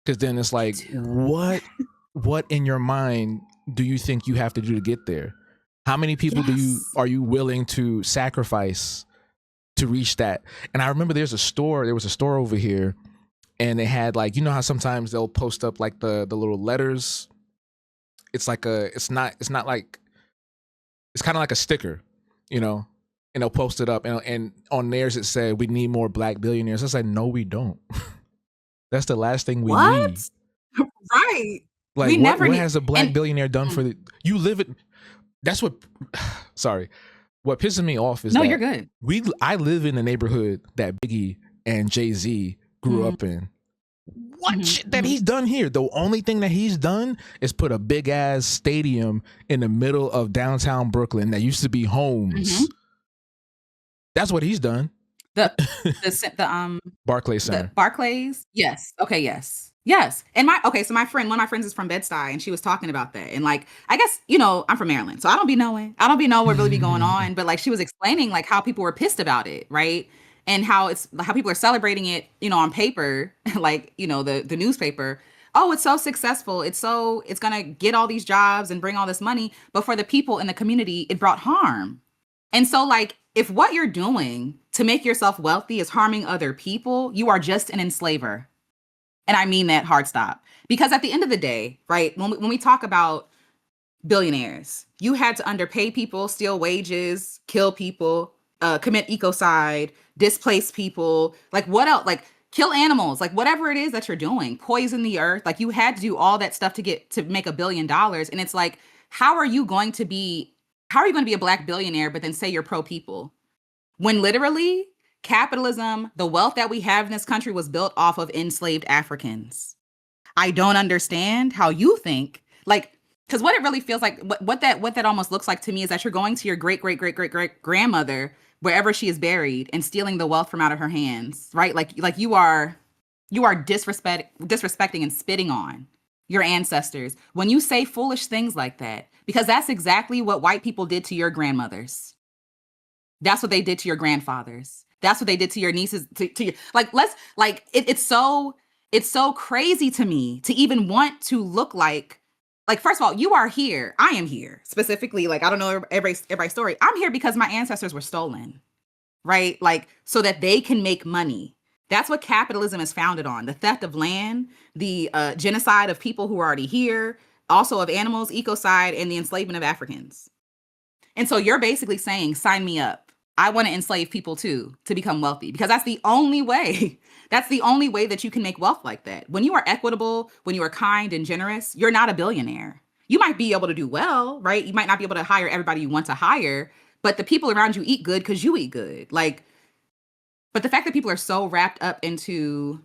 Because then it's like, what in your mind do you think you have to do to get there? How many people are you willing to sacrifice to reach that? And I remember there was a store over here, and they had, like, how sometimes they'll post up like the little letters. It's like it's kind of like a sticker, and they'll post it up, and on theirs it said, we need more Black billionaires. I was like, no, we don't. That's the last thing we need. Right. Like, what has a Black billionaire done for you live it? That's what, sorry. What pisses me off is that you're good. I live in the neighborhood that Biggie and Jay-Z grew up in. What shit that he's done here? The only thing that he's done is put a big ass stadium in the middle of downtown Brooklyn that used to be homes. That's what he's done. The Barclays Center. Barclays? Yes. Okay, yes. And so one of my friends is from Bed-Stuy, and she was talking about that. And like, I guess, I'm from Maryland, so I don't be knowing what really be going on. But like, she was explaining like how people were pissed about it, right? And how people are celebrating it, on paper, like, the newspaper. Oh, it's so successful. It's gonna get all these jobs and bring all this money. But for the people in the community, it brought harm. And so like, if what you're doing to make yourself wealthy is harming other people, you are just an enslaver. And I mean that hard stop. Because at the end of the day, right, when we talk about billionaires, you had to underpay people, steal wages, kill people, commit ecocide, displace people, like what else? Like kill animals, like whatever it is that you're doing, poison the earth. Like you had to do all that stuff to make $1 billion. And it's like, how are you going to be a black billionaire, but then say you're pro people? When literally capitalism, the wealth that we have in this country was built off of enslaved Africans. I don't understand how you think, like, because what it really feels like, what that almost looks like to me is that you're going to your great great great great great grandmother wherever she is buried and stealing the wealth from out of her hands, right? Like you are disrespecting and spitting on your ancestors when you say foolish things like that, because that's exactly what white people did to your grandmothers. That's what they did to your grandfathers. That's what they did to your nieces. To your, it's so crazy to me to even want to look like, first of all, you are here. I am here specifically. Like, I don't know everybody's story. I'm here because my ancestors were stolen, right? Like, so that they can make money. That's what capitalism is founded on: the theft of land, the genocide of people who are already here, also of animals, ecocide, and the enslavement of Africans. And so you're basically saying, sign me up. I want to enslave people too to become wealthy, because that's the only way. That's the only way that you can make wealth like that. When you are equitable, when you are kind and generous, you're not a billionaire. You might be able to do well, right? You might not be able to hire everybody you want to hire, but the people around you eat good because you eat good. Like, but the fact that people are so wrapped up into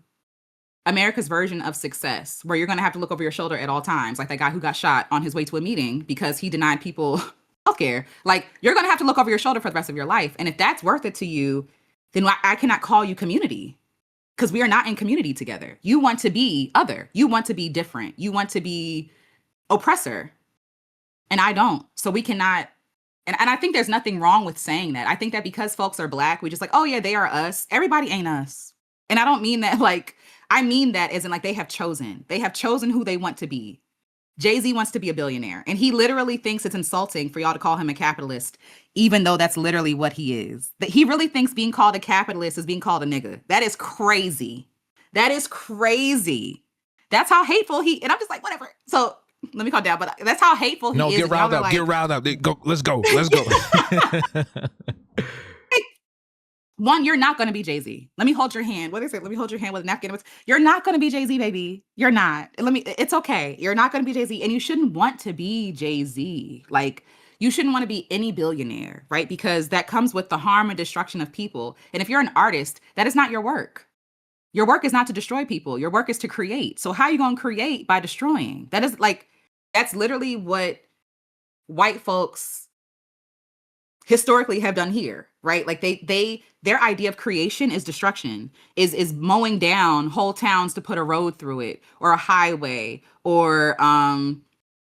America's version of success, where you're going to have to look over your shoulder at all times, like that guy who got shot on his way to a meeting because he denied people healthcare. Like, you're going to have to look over your shoulder for the rest of your life. And if that's worth it to you, then I cannot call you community, because we are not in community together. You want to be other. You want to be different. You want to be oppressor. And I don't. So we cannot. And I think there's nothing wrong with saying that. I think that because folks are Black, we just like, oh yeah, they are us. Everybody ain't us. And I don't mean that like, I mean that as in like they have chosen who they want to be. Jay-Z wants to be a billionaire, and he literally thinks it's insulting for y'all to call him a capitalist, even though that's literally what he is. That he really thinks being called a capitalist is being called a nigga. That is crazy. That is crazy. That's how hateful he, and I'm just like, whatever. So let me calm down, but that's how hateful he is. No, get riled up. Like, get riled up. Go, let's go. Let's go. One, you're not going to be Jay-Z. Let me hold your hand. What is it? Let me hold your hand with a napkin. You're not going to be Jay-Z, baby. You're not. It's okay. You're not going to be Jay-Z. And you shouldn't want to be Jay-Z. Like, you shouldn't want to be any billionaire, right? Because that comes with the harm and destruction of people. And if you're an artist, that is not your work. Your work is not to destroy people. Your work is to create. So how are you going to create? By destroying. That's literally what white folks historically have done here, right? Like their idea of creation is destruction, is mowing down whole towns to put a road through it, or a highway, or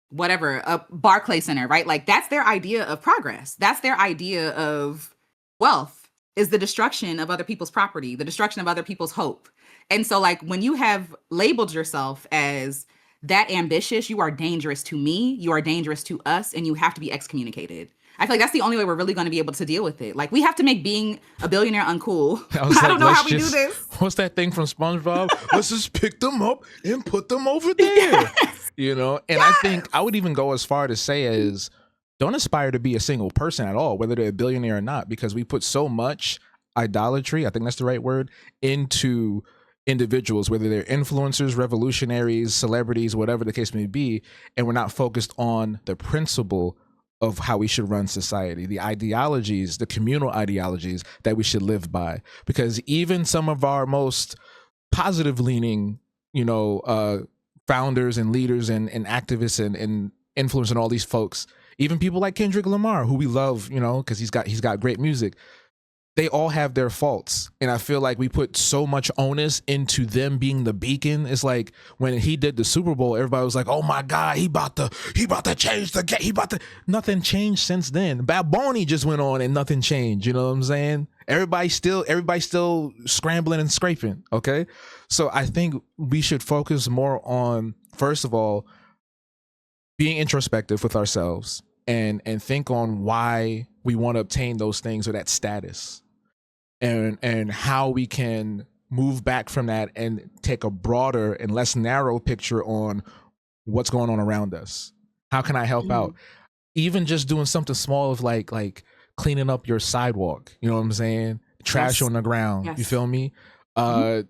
whatever, a Barclay Center, right? Like that's their idea of progress. That's their idea of wealth, is the destruction of other people's property, the destruction of other people's hope. And so like when you have labeled yourself as that ambitious, you are dangerous to me, you are dangerous to us, and you have to be excommunicated. I feel like that's the only way we're really going to be able to deal with it. Like, we have to make being a billionaire uncool. I don't know how we do this. What's that thing from SpongeBob? Let's just pick them up and put them over there. Yes. You know? And yes. I think I would even go as far to say as, don't aspire to be a single person at all, whether they're a billionaire or not, because we put so much idolatry, I think that's the right word, into individuals, whether they're influencers, revolutionaries, celebrities, whatever the case may be, and we're not focused on the principle of how we should run society, the ideologies, the communal ideologies that we should live by. Because even some of our most positive leaning, founders and leaders and activists and influencers and all these folks, even people like Kendrick Lamar, who we love, because he's got great music, they all have their faults. And I feel like we put so much onus into them being the beacon. It's like when he did the Super Bowl, everybody was like, oh my God, he about to change the game. Nothing changed since then. Bad Bunny just went on and nothing changed. You know what I'm saying? Everybody's still scrambling and scraping. Okay. So I think we should focus more on, first of all, being introspective with ourselves and think on why we want to obtain those things or that status. And how we can move back from that and take a broader and less narrow picture on what's going on around us. How can I help out? Even just doing something small of like cleaning up your sidewalk, you know what I'm saying? Trash on the ground. You feel me?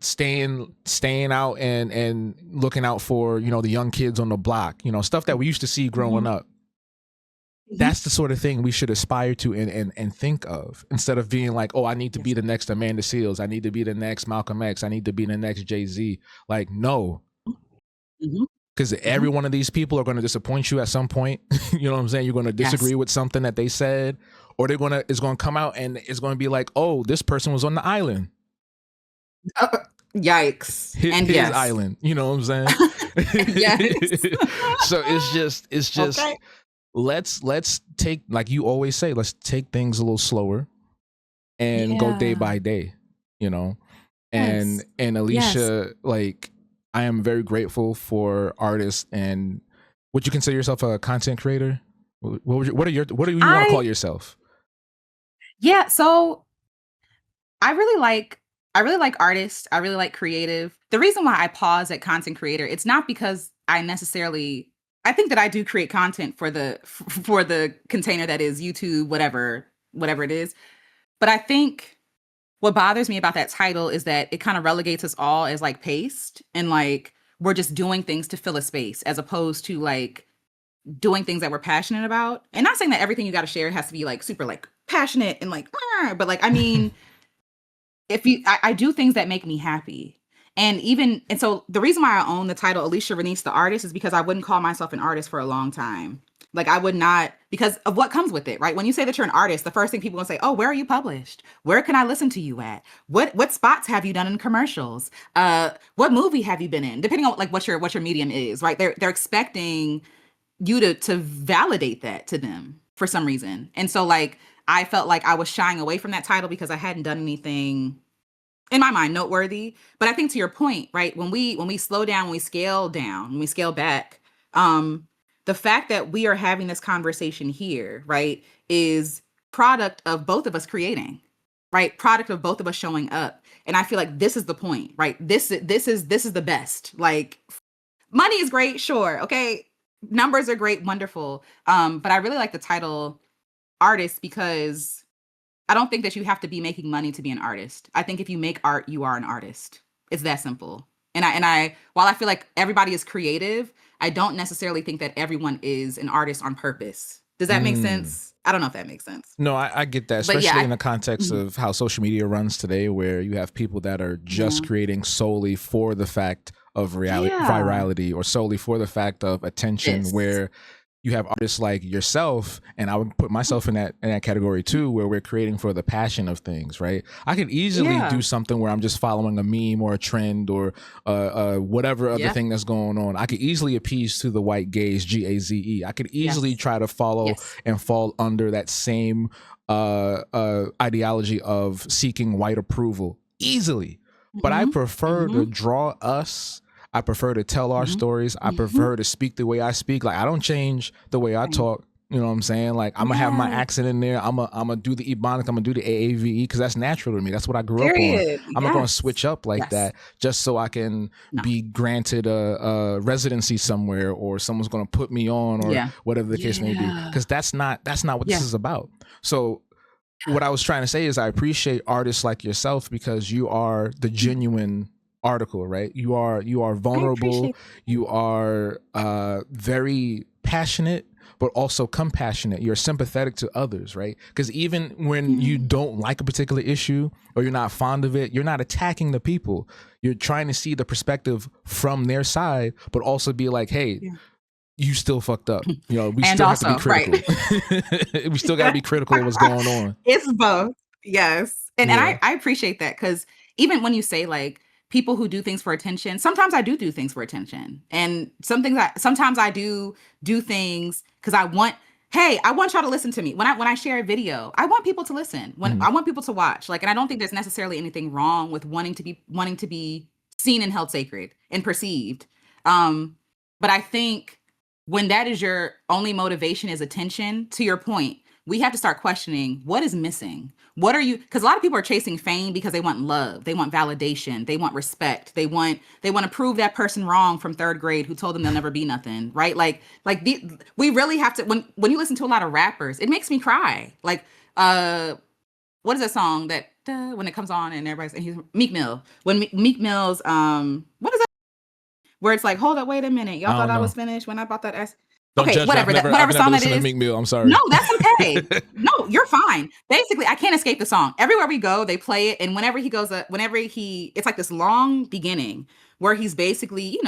Staying out and looking out for, you know, the young kids on the block, you know, stuff that we used to see growing up. That's the sort of thing we should aspire to and think of, instead of being like, oh, I need to be the next Amanda Seales. I need to be the next Malcolm X. I need to be the next Jay-Z. Like, no. Because every one of these people are going to disappoint you at some point. You know what I'm saying? You're going to disagree with something that they said, or it's going to come out and it's going to be like, oh, this person was on the island. Yikes. His island. You know what I'm saying? So it's just okay. Let's take, like you always say, let's take things a little slower and go day by day, you know? And Alicia, like, I am very grateful for artists. And would you consider yourself a content creator? What do you want to call yourself? Yeah, so I really like artists. I really like creative. The reason why I pause at content creator, it's not because I think that I do create content for the container that is YouTube, whatever it is. But I think what bothers me about that title is that it kind of relegates us all as like paste, and like we're just doing things to fill a space, as opposed to like doing things that we're passionate about. And not saying that everything you got to share has to be like super like passionate and like, but like, I mean, I do things that make me happy. And so the reason why I own the title Alicia Renice the artist is because I wouldn't call myself an artist for a long time. Like I would not, because of what comes with it, right? When you say that you're an artist, the first thing people will say, oh, where are you published? Where can I listen to you at? What spots have you done in commercials? What movie have you been in? Depending on like what your medium is, right? They're expecting you to validate that to them for some reason. And so like I felt like I was shying away from that title because I hadn't done anything in my mind noteworthy. But I think to your point, right, when we slow down, when we scale back, the fact that we are having this conversation here, right, is product of both of us creating, right? Product of both of us showing up. And I feel like this is the point, right? This is the best. Like money is great, sure, okay. Numbers are great, wonderful. But I really like the title artist because I don't think that you have to be making money to be an artist. I think if you make art, you are an artist. It's that simple. And I while I feel like everybody is creative, I don't necessarily think that everyone is an artist on purpose. Does that make sense? I don't know if that makes sense. No, I get that, especially in the context of how social media runs today, where you have people that are just creating solely for the fact of virality, or solely for the fact of attention, where you have artists like yourself, and I would put myself in that category too, where we're creating for the passion of things, right? I could easily do something where I'm just following a meme or a trend or whatever other thing that's going on. I could easily appease to the white gaze, GAZE. I could easily try to follow and fall under that same ideology of seeking white approval easily. But I prefer to draw us. I prefer to tell our stories. I prefer to speak the way I speak. Like I don't change the way I talk. You know what I'm saying? Like I'm gonna have my accent in there. I'm gonna do the Ebonic. I'm gonna do the AAVE because that's natural to me. That's what I grew up on. I'm not gonna switch up like that just so I can be granted a residency somewhere, or someone's gonna put me on, or whatever the case may be. Because that's not what this is about. So what I was trying to say is I appreciate artists like yourself because you are the genuine article, right? You are vulnerable. You are very passionate, but also compassionate. You're sympathetic to others, right? Because even when you don't like a particular issue or you're not fond of it, you're not attacking the people. You're trying to see the perspective from their side, but also be like, hey, you still fucked up. You know, we still have to be critical. We still got to be critical of what's going on. It's both. Yes. And I appreciate that, because even when you say like people who do things for attention, sometimes I do things for attention. And sometimes I do things because I want y'all to listen to me. When I share a video, I want people to listen. I want people to watch. Like, and I don't think there's necessarily anything wrong with wanting to be seen and held sacred and perceived. But I think when that is your only motivation is attention, to your point, we have to start questioning what is missing. What are you, because a lot of people are chasing fame because they want love, they want validation, they want respect, they want to prove that person wrong from third grade who told them they'll never be nothing, right? We really have to, when you listen to a lot of rappers, it makes me cry. Like what is that song that when it comes on and everybody's, and he's Meek Mill, when Meek Mill's what is that, where it's like, hold up, wait a minute, y'all thought I was finished when I bought that ass. Don't Okay, judge me. whatever I've song never that listened to is. Meek Mill. I'm sorry. No, that's okay. No, you're fine. Basically, I can't escape the song. Everywhere we go, they play it, and whenever he goes, it's like this long beginning where he's basically,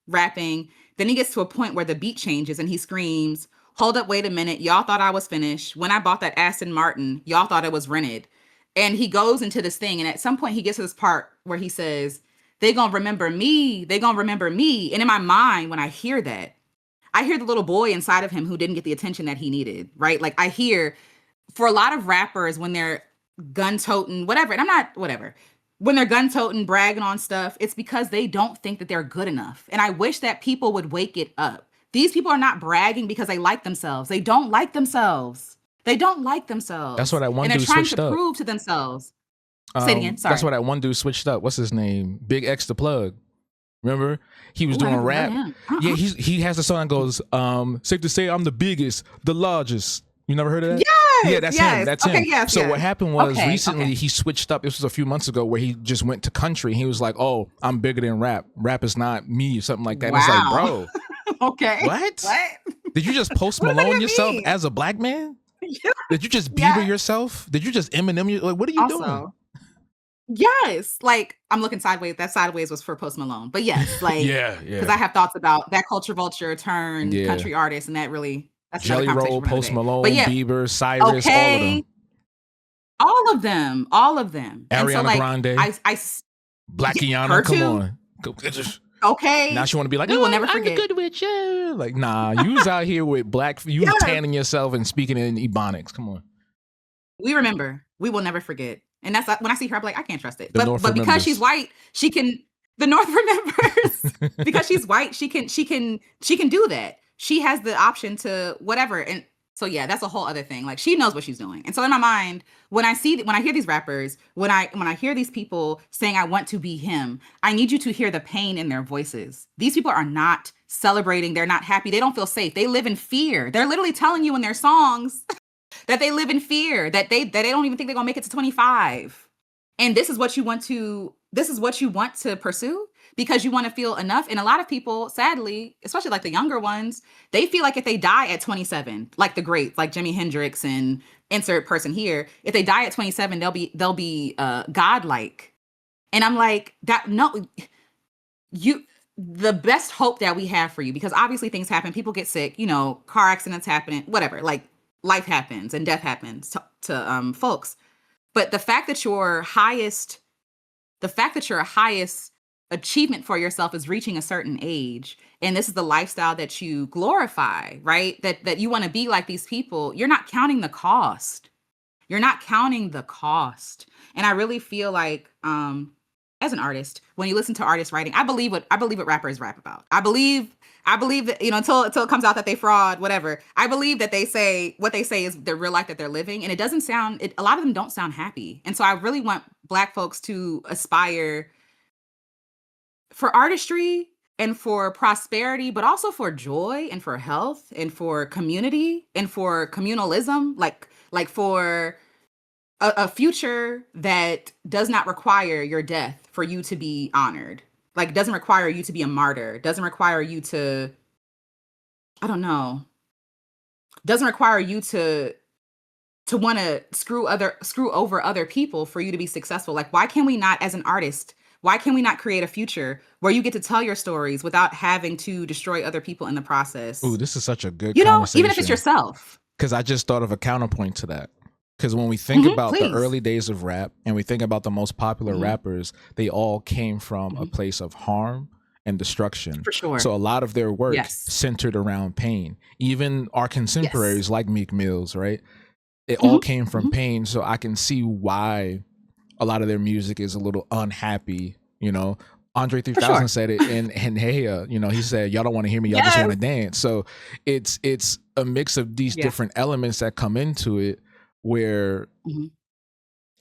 rapping. Then he gets to a point where the beat changes, and he screams, "Hold up, wait a minute, y'all thought I was finished when I bought that Aston Martin. Y'all thought it was rented." And he goes into this thing, and at some point, he gets to this part where he says, "They gonna remember me. They gonna remember me." And in my mind, when I hear that, I hear the little boy inside of him who didn't get the attention that he needed, right? Like I hear, for a lot of rappers, when they're gun-toting, whatever, and I'm not, whatever, when they're gun-toting, bragging on stuff, it's because they don't think that they're good enough. And I wish that people would wake it up. These people are not bragging because they like themselves. They don't like themselves. They don't like themselves. That's what that one dude switched up. And they're trying to prove to themselves. Say it again, sorry. That's what that one dude switched up. What's his name? Big X the Plug. Remember? He was doing rap. Yeah, he has a song that goes, safe to say I'm the biggest, the largest. You never heard of that? Yes, yeah, that's him. That's him. Yes, so what happened was recently he switched up. This was a few months ago where he just went to country. He was like, "Oh, I'm bigger than rap. Rap is not me," or something like that. Wow. And it's like, bro, okay, what? Did you just Post Malone yourself as a black man? Yeah. Did you just Bieber yourself? Did you just Eminem? Like, what are you doing? Yes, like I'm looking sideways. That sideways was for Post Malone, but yes, like because I have thoughts about that culture vulture turned country artist, and that really that's Jelly Roll, Post Malone, Bieber, Cyrus, all of them. Ariana Grande, I Black Iana, come on. Okay. Now she want to be like, we will never forget. I'm good with you. Like, nah, you was out here with you tanning yourself and speaking in Ebonics. Come on. We remember. We will never forget. And that's when I see her, I'm like, I can't trust it. But because she's white, she can. The North remembers. Because she's white, she can do that. She has the option to whatever. And so yeah, that's a whole other thing. Like she knows what she's doing. And so in my mind, when I hear these rappers, when I hear these people saying I want to be him, I need you to hear the pain in their voices. These people are not celebrating. They're not happy. They don't feel safe. They live in fear. They're literally telling you in their songs that they live in fear, that they don't even think they're gonna make it to 25. And this is what you want to pursue because you want to feel enough. And a lot of people, sadly, especially like the younger ones, they feel like if they die at 27, like the greats, like Jimi Hendrix and insert person here, if they die at 27, they'll be godlike. And I'm like, the best hope that we have for you, because obviously things happen, people get sick, car accidents happen, whatever, like life happens and death happens to folks. But the fact that your highest achievement for yourself is reaching a certain age, and this is the lifestyle that you glorify, right? That you want to be like these people, you're not counting the cost. You're not counting the cost. And I really feel like, as an artist, when you listen to artists writing, I believe what rappers rap about. I believe that, until it comes out that they fraud, whatever. I believe that what they say is the real life that they're living. And it doesn't sound, a lot of them don't sound happy. And so I really want Black folks to aspire for artistry and for prosperity, but also for joy and for health and for community and for communalism, like for a future that does not require your death for you to be honored. Like, doesn't require you to be a martyr. Doesn't require you to, doesn't require you to want to screw over other people for you to be successful. Like, why can we not, as an artist, why can we not create a future where you get to tell your stories without having to destroy other people in the process? Ooh, this is such a good conversation. Even if it's yourself. Because I just thought of a counterpoint to that. Because when we think about the early days of rap and we think about the most popular rappers, they all came from a place of harm and destruction. For sure. So a lot of their work centered around pain. Even our contemporaries like Meek Mills, right? It all came from pain. So I can see why a lot of their music is a little unhappy, Andre 3000 said it in Hey, he said, y'all don't want to hear me, y'all just want to dance. So it's a mix of these different elements that come into it, where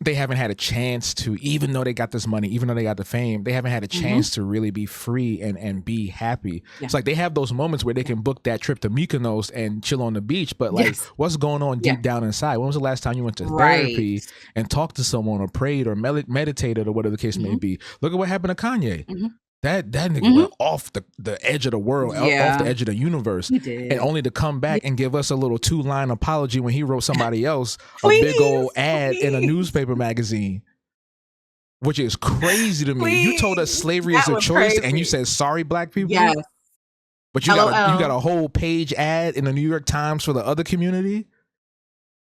they haven't had a chance to, even though they got this money, even though they got the fame, they haven't had a chance to really be free and be happy. Yeah. It's like they have those moments where they can book that trip to Mykonos and chill on the beach, but like what's going on deep down inside? When was the last time you went to therapy and talked to someone or prayed or meditated or whatever the case may be? Look at what happened to Kanye. That nigga went off the edge of the world, off the edge of the universe, and only to come back and give us a little 2-line apology when he wrote somebody else a big old ad in a newspaper magazine, which is crazy to me. You told us slavery is a choice, and you said sorry, black people. Yes. But you got a whole page ad in the New York Times for the other community.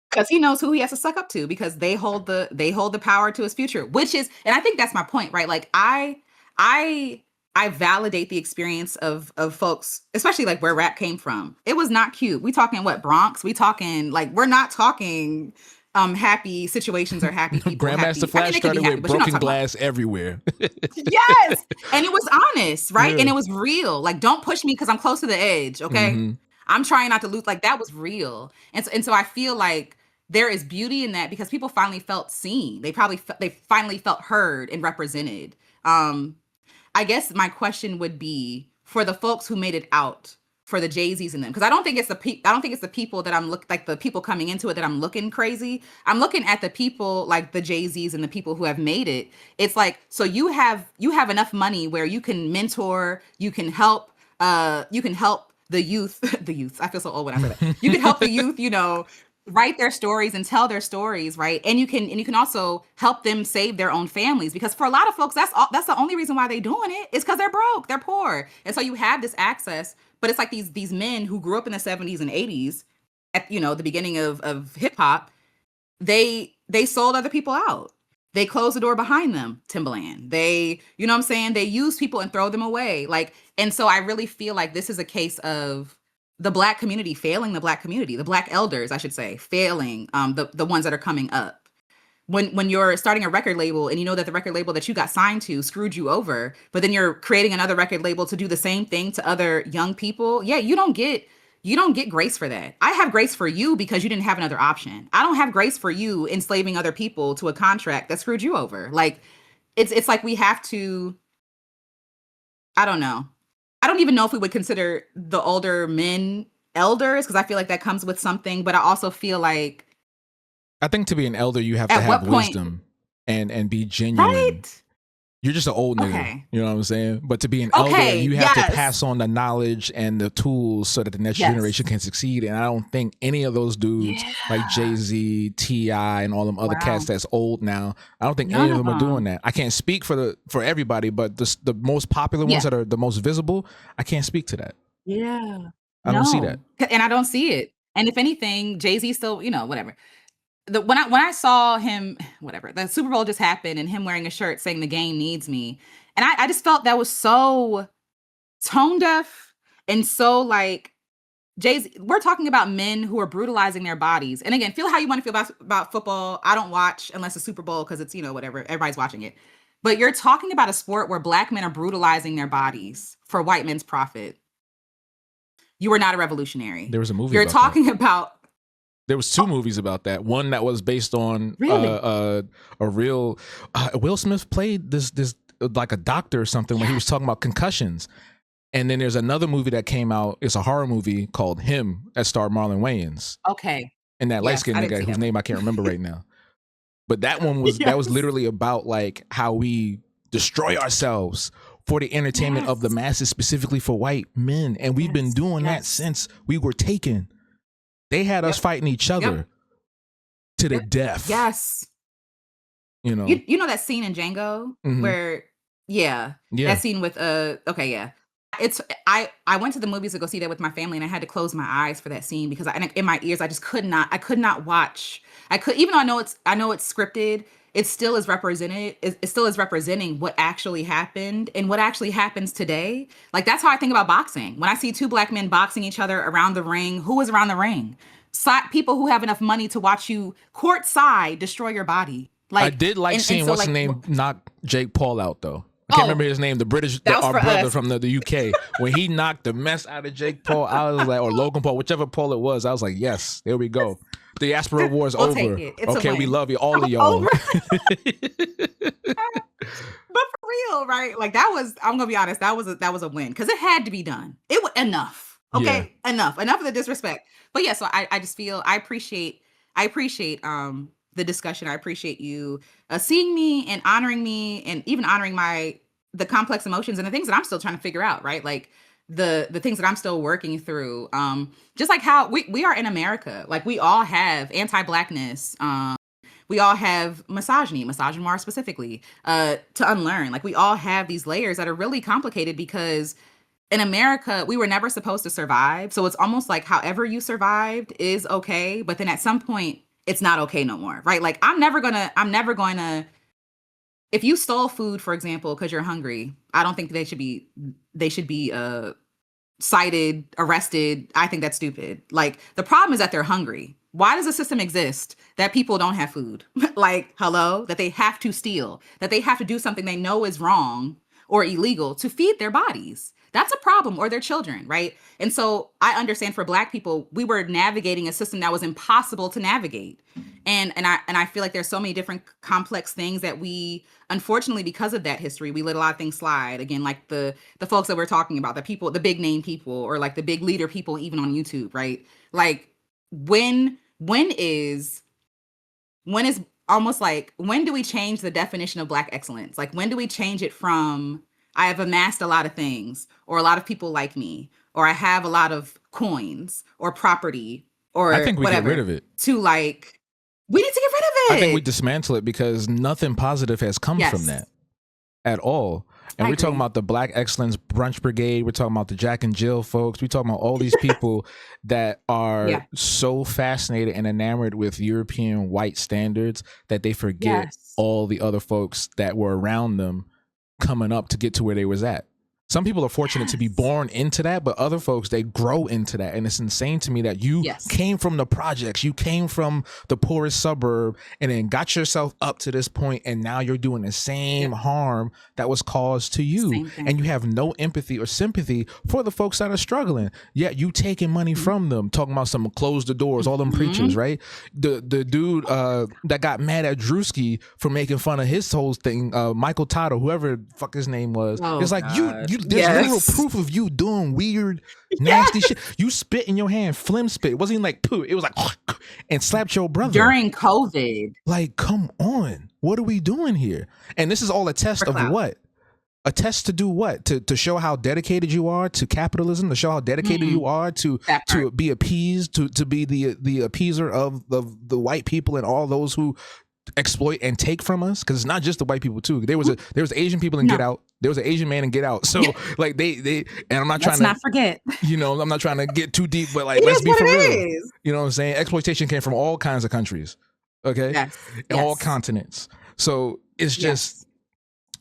Because he knows who he has to suck up to, because they hold the power to his future, which is, and I think that's my point, right? Like I validate the experience of folks, especially like where rap came from. It was not cute. We talking what, Bronx? We talking like, we're not talking happy situations or happy people. Grandmaster Flash started with broken glass everywhere. Yes. And it was honest, right? Yeah. And it was real. Like, don't push me because I'm close to the edge. Okay. I'm trying not to lose. Like, that was real. And so I feel like there is beauty in that, because people finally felt seen. They finally felt heard and represented. I guess my question would be for the folks who made it out, for the Jay-Z's in them, because I don't think it's the people that I'm like the people coming into it that I'm looking crazy. I'm looking at the people like the Jay-Z's and the people who have made it. It's like, so you have enough money where you can mentor, you can help the youth. The youth. I feel so old when I say that. You can help the youth, write their stories and tell their stories, right? And you can also help them save their own families, because for a lot of folks, that's the only reason why they're doing it is because they're broke, they're poor, and so you have this access. But it's like these men who grew up in the 70s and 80s, at the beginning of hip hop, they sold other people out. They closed the door behind them, Timbaland. They, you know what I'm saying? They use people and throw them away, like. And so I really feel like this is a case of the Black community failing the Black community, the Black elders, I should say, failing the ones that are coming up. When you're starting a record label and you know that the record label that you got signed to screwed you over, but then you're creating another record label to do the same thing to other young people. Yeah, you don't get grace for that. I have grace for you because you didn't have another option. I don't have grace for you enslaving other people to a contract that screwed you over. Like, it's like we have to, I don't know. I don't even know if we would consider the older men elders, because I feel like that comes with something. But I also feel like, I think to be an elder, you have to have wisdom and be genuine. Right? You're just an old nigga. Okay. You know what I'm saying? But to be an elder, you have to pass on the knowledge and the tools so that the next generation can succeed. And I don't think any of those dudes like Jay-Z, T.I., and all them other cats that's old now, I don't think any of them are doing that. I can't speak for everybody, but the most popular ones that are the most visible, I can't speak to that. Yeah. I don't see that. And I don't see it. And if anything, Jay-Z still, whatever. When I saw him, whatever, the Super Bowl just happened and him wearing a shirt saying the game needs me. And I just felt that was so tone deaf and so like, Jay-Z, we're talking about men who are brutalizing their bodies. And again, feel how you want to feel about football. I don't watch unless it's Super Bowl because it's, whatever, everybody's watching it. But you're talking about a sport where Black men are brutalizing their bodies for white men's profit. You are not a revolutionary. There was a movie You're talking about. There was 2 movies about that. One that was based on a real Will Smith played this like a doctor or something when he was talking about concussions. And then there's another movie that came out. It's a horror movie called Him that starred Marlon Wayans. Okay. And that light-skinned nigga whose name I can't remember right now. But that one was that was literally about like how we destroy ourselves for the entertainment of the masses, specifically for white men. And we've been doing that since we were taken. They had us fighting each other to the death. Yes. You know that scene in Django where, that scene with, it's, I went to the movies to go see that with my family, and I had to close my eyes for that scene because in my ears, I just could not watch. Even though I know it's scripted, it still is represented. It still is representing what actually happened and what actually happens today. Like, that's how I think about boxing. When I see 2 Black men boxing each other around the ring, who is around the ring? People who have enough money to watch you courtside destroy your body. Like, I did like seeing what's the name knock Jake Paul out though. I can't Oh, remember his name. that was Our for brother us. from the UK, when he knocked the mess out of Jake Paul, I was like, or Logan Paul, whichever Paul it was, I was like, yes, there we go. The Diaspora War is We'll take over. it. It's a Okay, we win. love you, all of y'all. Over. But for real, right? Like that was, I'm gonna be honest, that was a win because it had to be done. It was enough. Okay, enough of the disrespect. But yeah, so I just feel I appreciate the discussion. I appreciate you seeing me and honoring me and even honoring the complex emotions and the things that I'm still trying to figure out, right? Like the things that I'm still working through. Just like how we are in America, like we all have anti-blackness. We all have misogynoir specifically, to unlearn. Like we all have these layers that are really complicated because in America, we were never supposed to survive. So it's almost like however you survived is okay. But then at some point, it's not okay no more, right? Like I'm never gonna, if you stole food, for example, because you're hungry, I don't think they should be cited, arrested. I think that's stupid. Like the problem is that they're hungry. Why does a system exist that people don't have food? Like, hello, that they have to steal, that they have to do something they know is wrong or illegal to feed their bodies? That's a problem, or their children, right? And so I understand for Black people, we were navigating a system that was impossible to navigate. And I feel like there's so many different complex things that we, unfortunately, because of that history, we let a lot of things slide. Again, like the folks that we're talking about, the people, the big name people, or like the big leader people, even on YouTube, right? Like when is almost like, when do we change the definition of Black excellence? Like when do we change it from I have amassed a lot of things, or a lot of people like me, or I have a lot of coins or property or I think we whatever, get rid of it. to like, we need to get rid of it. I think we dismantle it because nothing positive has come from that at all. And we're talking about the Black Excellence Brunch Brigade. We're talking about the Jack and Jill folks. We're talking about all these people that are so fascinated and enamored with European white standards that they forget all the other folks that were around them coming up to get to where they was at. Some people are fortunate to be born into that, but other folks, they grow into that. And it's insane to me that you came from the projects, you came from the poorest suburb, and then got yourself up to this point, and now you're doing the same harm that was caused to you. And you have no empathy or sympathy for the folks that are struggling. Yet you taking money from them, talking about some close the doors, all them preachers, right? The dude that got mad at Drewski for making fun of his whole thing, Michael Todd or whoever the fuck his name was. It's like, you there's literal proof of you doing weird, nasty shit. You spit in your hand, phlegm spit. It wasn't even like poo. It was like, and slapped your brother. During COVID. Like, come on. What are we doing here? And this is all a test of what? A test to do what? To show how dedicated you are to capitalism, to show how dedicated you are to be appeased, to be the appeaser of the white people and all those who exploit and take from us, because it's not just the white people too. There was Asian people in Get Out. There was an Asian man in Get Out. So like they and I'm not trying to not forget. I'm not trying to get too deep, but like let's be for real. You know what I'm saying? Exploitation came from all kinds of countries. Okay? All continents. So it's just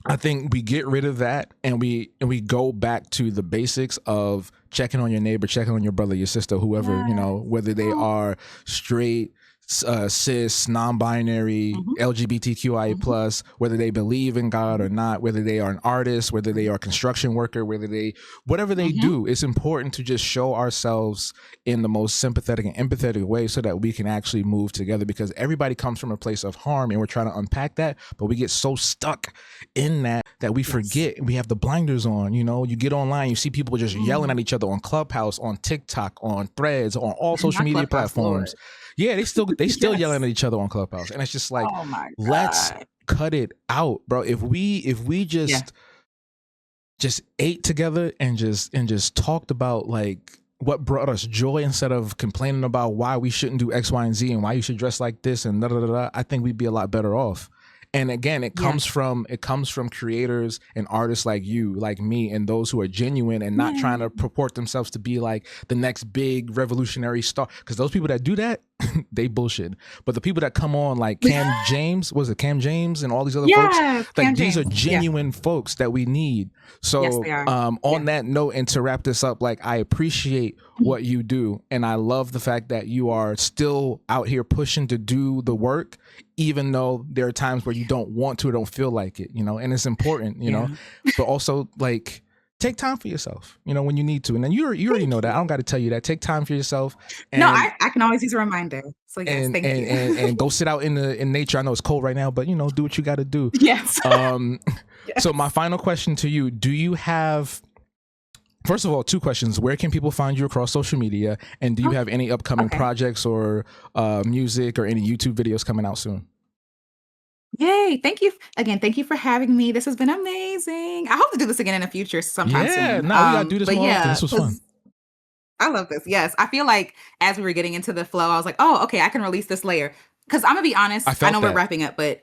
I think we get rid of that and we go back to the basics of checking on your neighbor, checking on your brother, your sister, whoever, whether they are straight, cis, non-binary, LGBTQIA plus, whether they believe in God or not, whether they are an artist, whether they are a construction worker, whatever they do, it's important to just show ourselves in the most sympathetic and empathetic way so that we can actually move together, because everybody comes from a place of harm and we're trying to unpack that, but we get so stuck in that we forget, we have the blinders on. You get online, you see people just yelling at each other on Clubhouse, on TikTok, on Threads, on all social media platforms. Yeah, they still yelling at each other on Clubhouse, and it's just like, let's cut it out, bro. If we just ate together and just talked about like what brought us joy instead of complaining about why we shouldn't do X, Y, and Z and why you should dress like this and da da da da, I think we'd be a lot better off. And again, it comes from creators and artists like you, like me, and those who are genuine and not trying to purport themselves to be like the next big revolutionary star. Because those people that do that, they bullshit. But the people that come on, like Cam James, was it Cam James and all these other folks? Yes, Like Cam these are James. genuine folks that we need. So Yes, they are. on that note, and to wrap this up, like I appreciate what you do, and I love the fact that you are still out here pushing to do the work, even though there are times where you don't want to or don't feel like it, you know, and it's important, you know, but also like take time for yourself, you know, when you need to. And then you already know that. I don't got to tell you that. Take time for yourself. And, no, I can always use a reminder. So yes, thank you. And go sit out in nature. I know it's cold right now, but you know, do what you got to do. Yes. Yes. So my final question to you, do you have, first of all, 2 questions. Where can people find you across social media? And do you have any upcoming projects or music or any YouTube videos coming out soon? Yay. Thank you. Again, thank you for having me. This has been amazing. I hope to do this again in the future sometime soon. Yeah, no, we got to do this more often. This was fun. I love this. Yes. I feel like as we were getting into the flow, I was like, oh, okay, I can release this layer. Because I'm going to be honest, I know we're wrapping up, but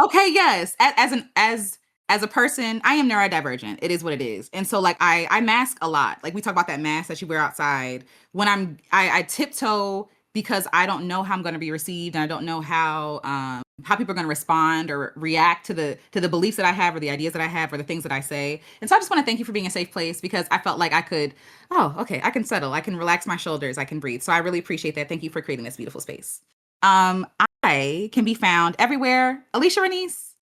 okay, yes. As a person, I am neurodivergent. It is what it is. And so like I mask a lot. Like we talk about that mask that you wear outside. When I tiptoe because I don't know how I'm going to be received, and I don't know how people are going to respond or react to the beliefs that I have or the ideas that I have or the things that I say. And so I just want to thank you for being a safe place, because I felt like I could, I can settle. I can relax my shoulders. I can breathe. So I really appreciate that. Thank you for creating this beautiful space. I can be found everywhere. Alicia Renece,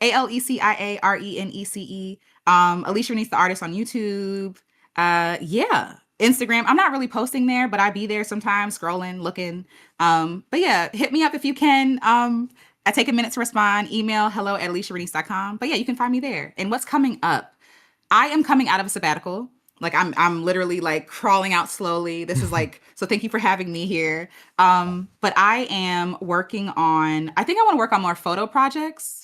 ALECIA'Renece. Alicia Renece, the artist, on YouTube. Instagram. I'm not really posting there, but I be there sometimes, scrolling, looking. But yeah, hit me up if you can. I take a minute to respond. Email hello@aliciarenece.com. But yeah, you can find me there. And what's coming up? I am coming out of a sabbatical. Like I'm literally like crawling out slowly. This is like, so thank you for having me here. But I am working on, I think I want to work on more photo projects.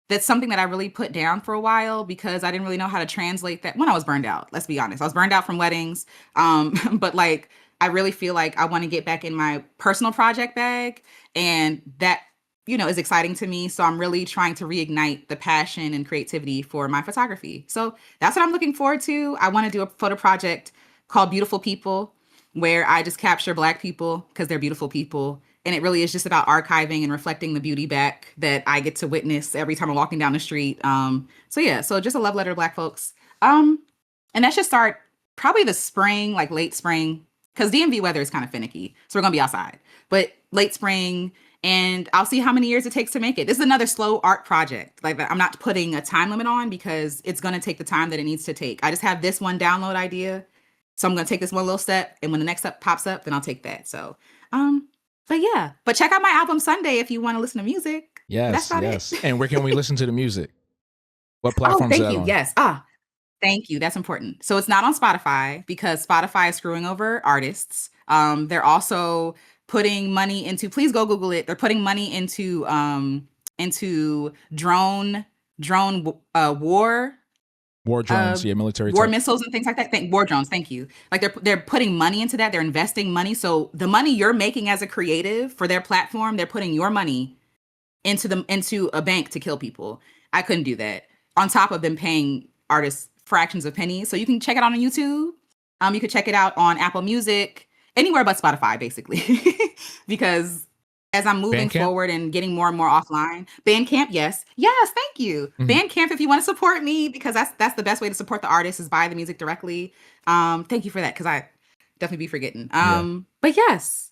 That's something that I really put down for a while because I didn't really know how to translate that when I was burned out. Let's be honest. I was burned out from weddings. But like, I really feel like I want to get back in my personal project bag, and that, you know, is exciting to me. So I'm really trying to reignite the passion and creativity for my photography. So that's what I'm looking forward to. I want to do a photo project called Beautiful People, where I just capture Black people because they're beautiful people. And it really is just about archiving and reflecting the beauty back that I get to witness every time I'm walking down the street. So just a love letter to Black folks. And that should start probably the spring, like late spring, because DMV weather is kind of finicky. So we're going to be outside, but late spring, and I'll see how many years it takes to make it. This is another slow art project. Like I'm not putting a time limit on because it's going to take the time that it needs to take. I just have this one download idea. So I'm going to take this one little step, and when the next step pops up, then I'll take that. So, but check out my album Sunday if you want to listen to music. Yes, yes. And where can we listen to the music? What platforms is that on? Yes. Thank you. That's important. So it's not on Spotify because Spotify is screwing over artists. They're also putting money into, please go Google it. They're putting money into drone war drones, military war missiles and things like that. War drones. Thank you. Like they're putting money into that. They're investing money. So the money you're making as a creative for their platform, they're putting your money into a bank to kill people. I couldn't do that. On top of them paying artists fractions of pennies. So you can check it out on YouTube. You could check it out on Apple Music, anywhere but Spotify, basically, because as I'm moving forward and getting more and more offline, Bandcamp, yes, thank you. Mm-hmm. Bandcamp, if you want to support me, because that's the best way to support the artist is buy the music directly. Thank you for that, because I definitely be forgetting. But yes,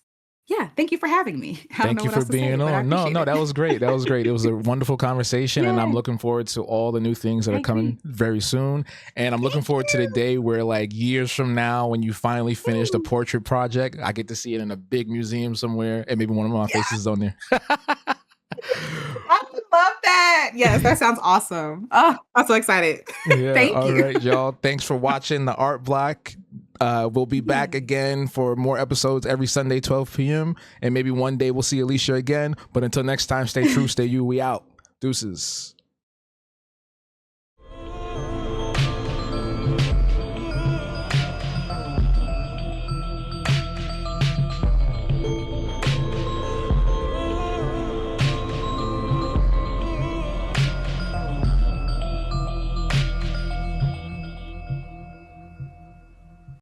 thank you for having me. Thank you for being on. No, that was great. That was great. It was a wonderful conversation, and I'm looking forward to all the new things that are coming very soon. And I'm looking forward to the day where, like, years from now, when you finally finish the portrait project, I get to see it in a big museum somewhere, and maybe one of my faces is on there. I would love that. Yes, that sounds awesome. Oh, I'm so excited. Thank you. All right, y'all. Thanks for watching the Art Block. We'll be back again for more episodes every Sunday, 12 p.m. And maybe one day we'll see Alicia again. But until next time, stay true, stay you. We out. Deuces.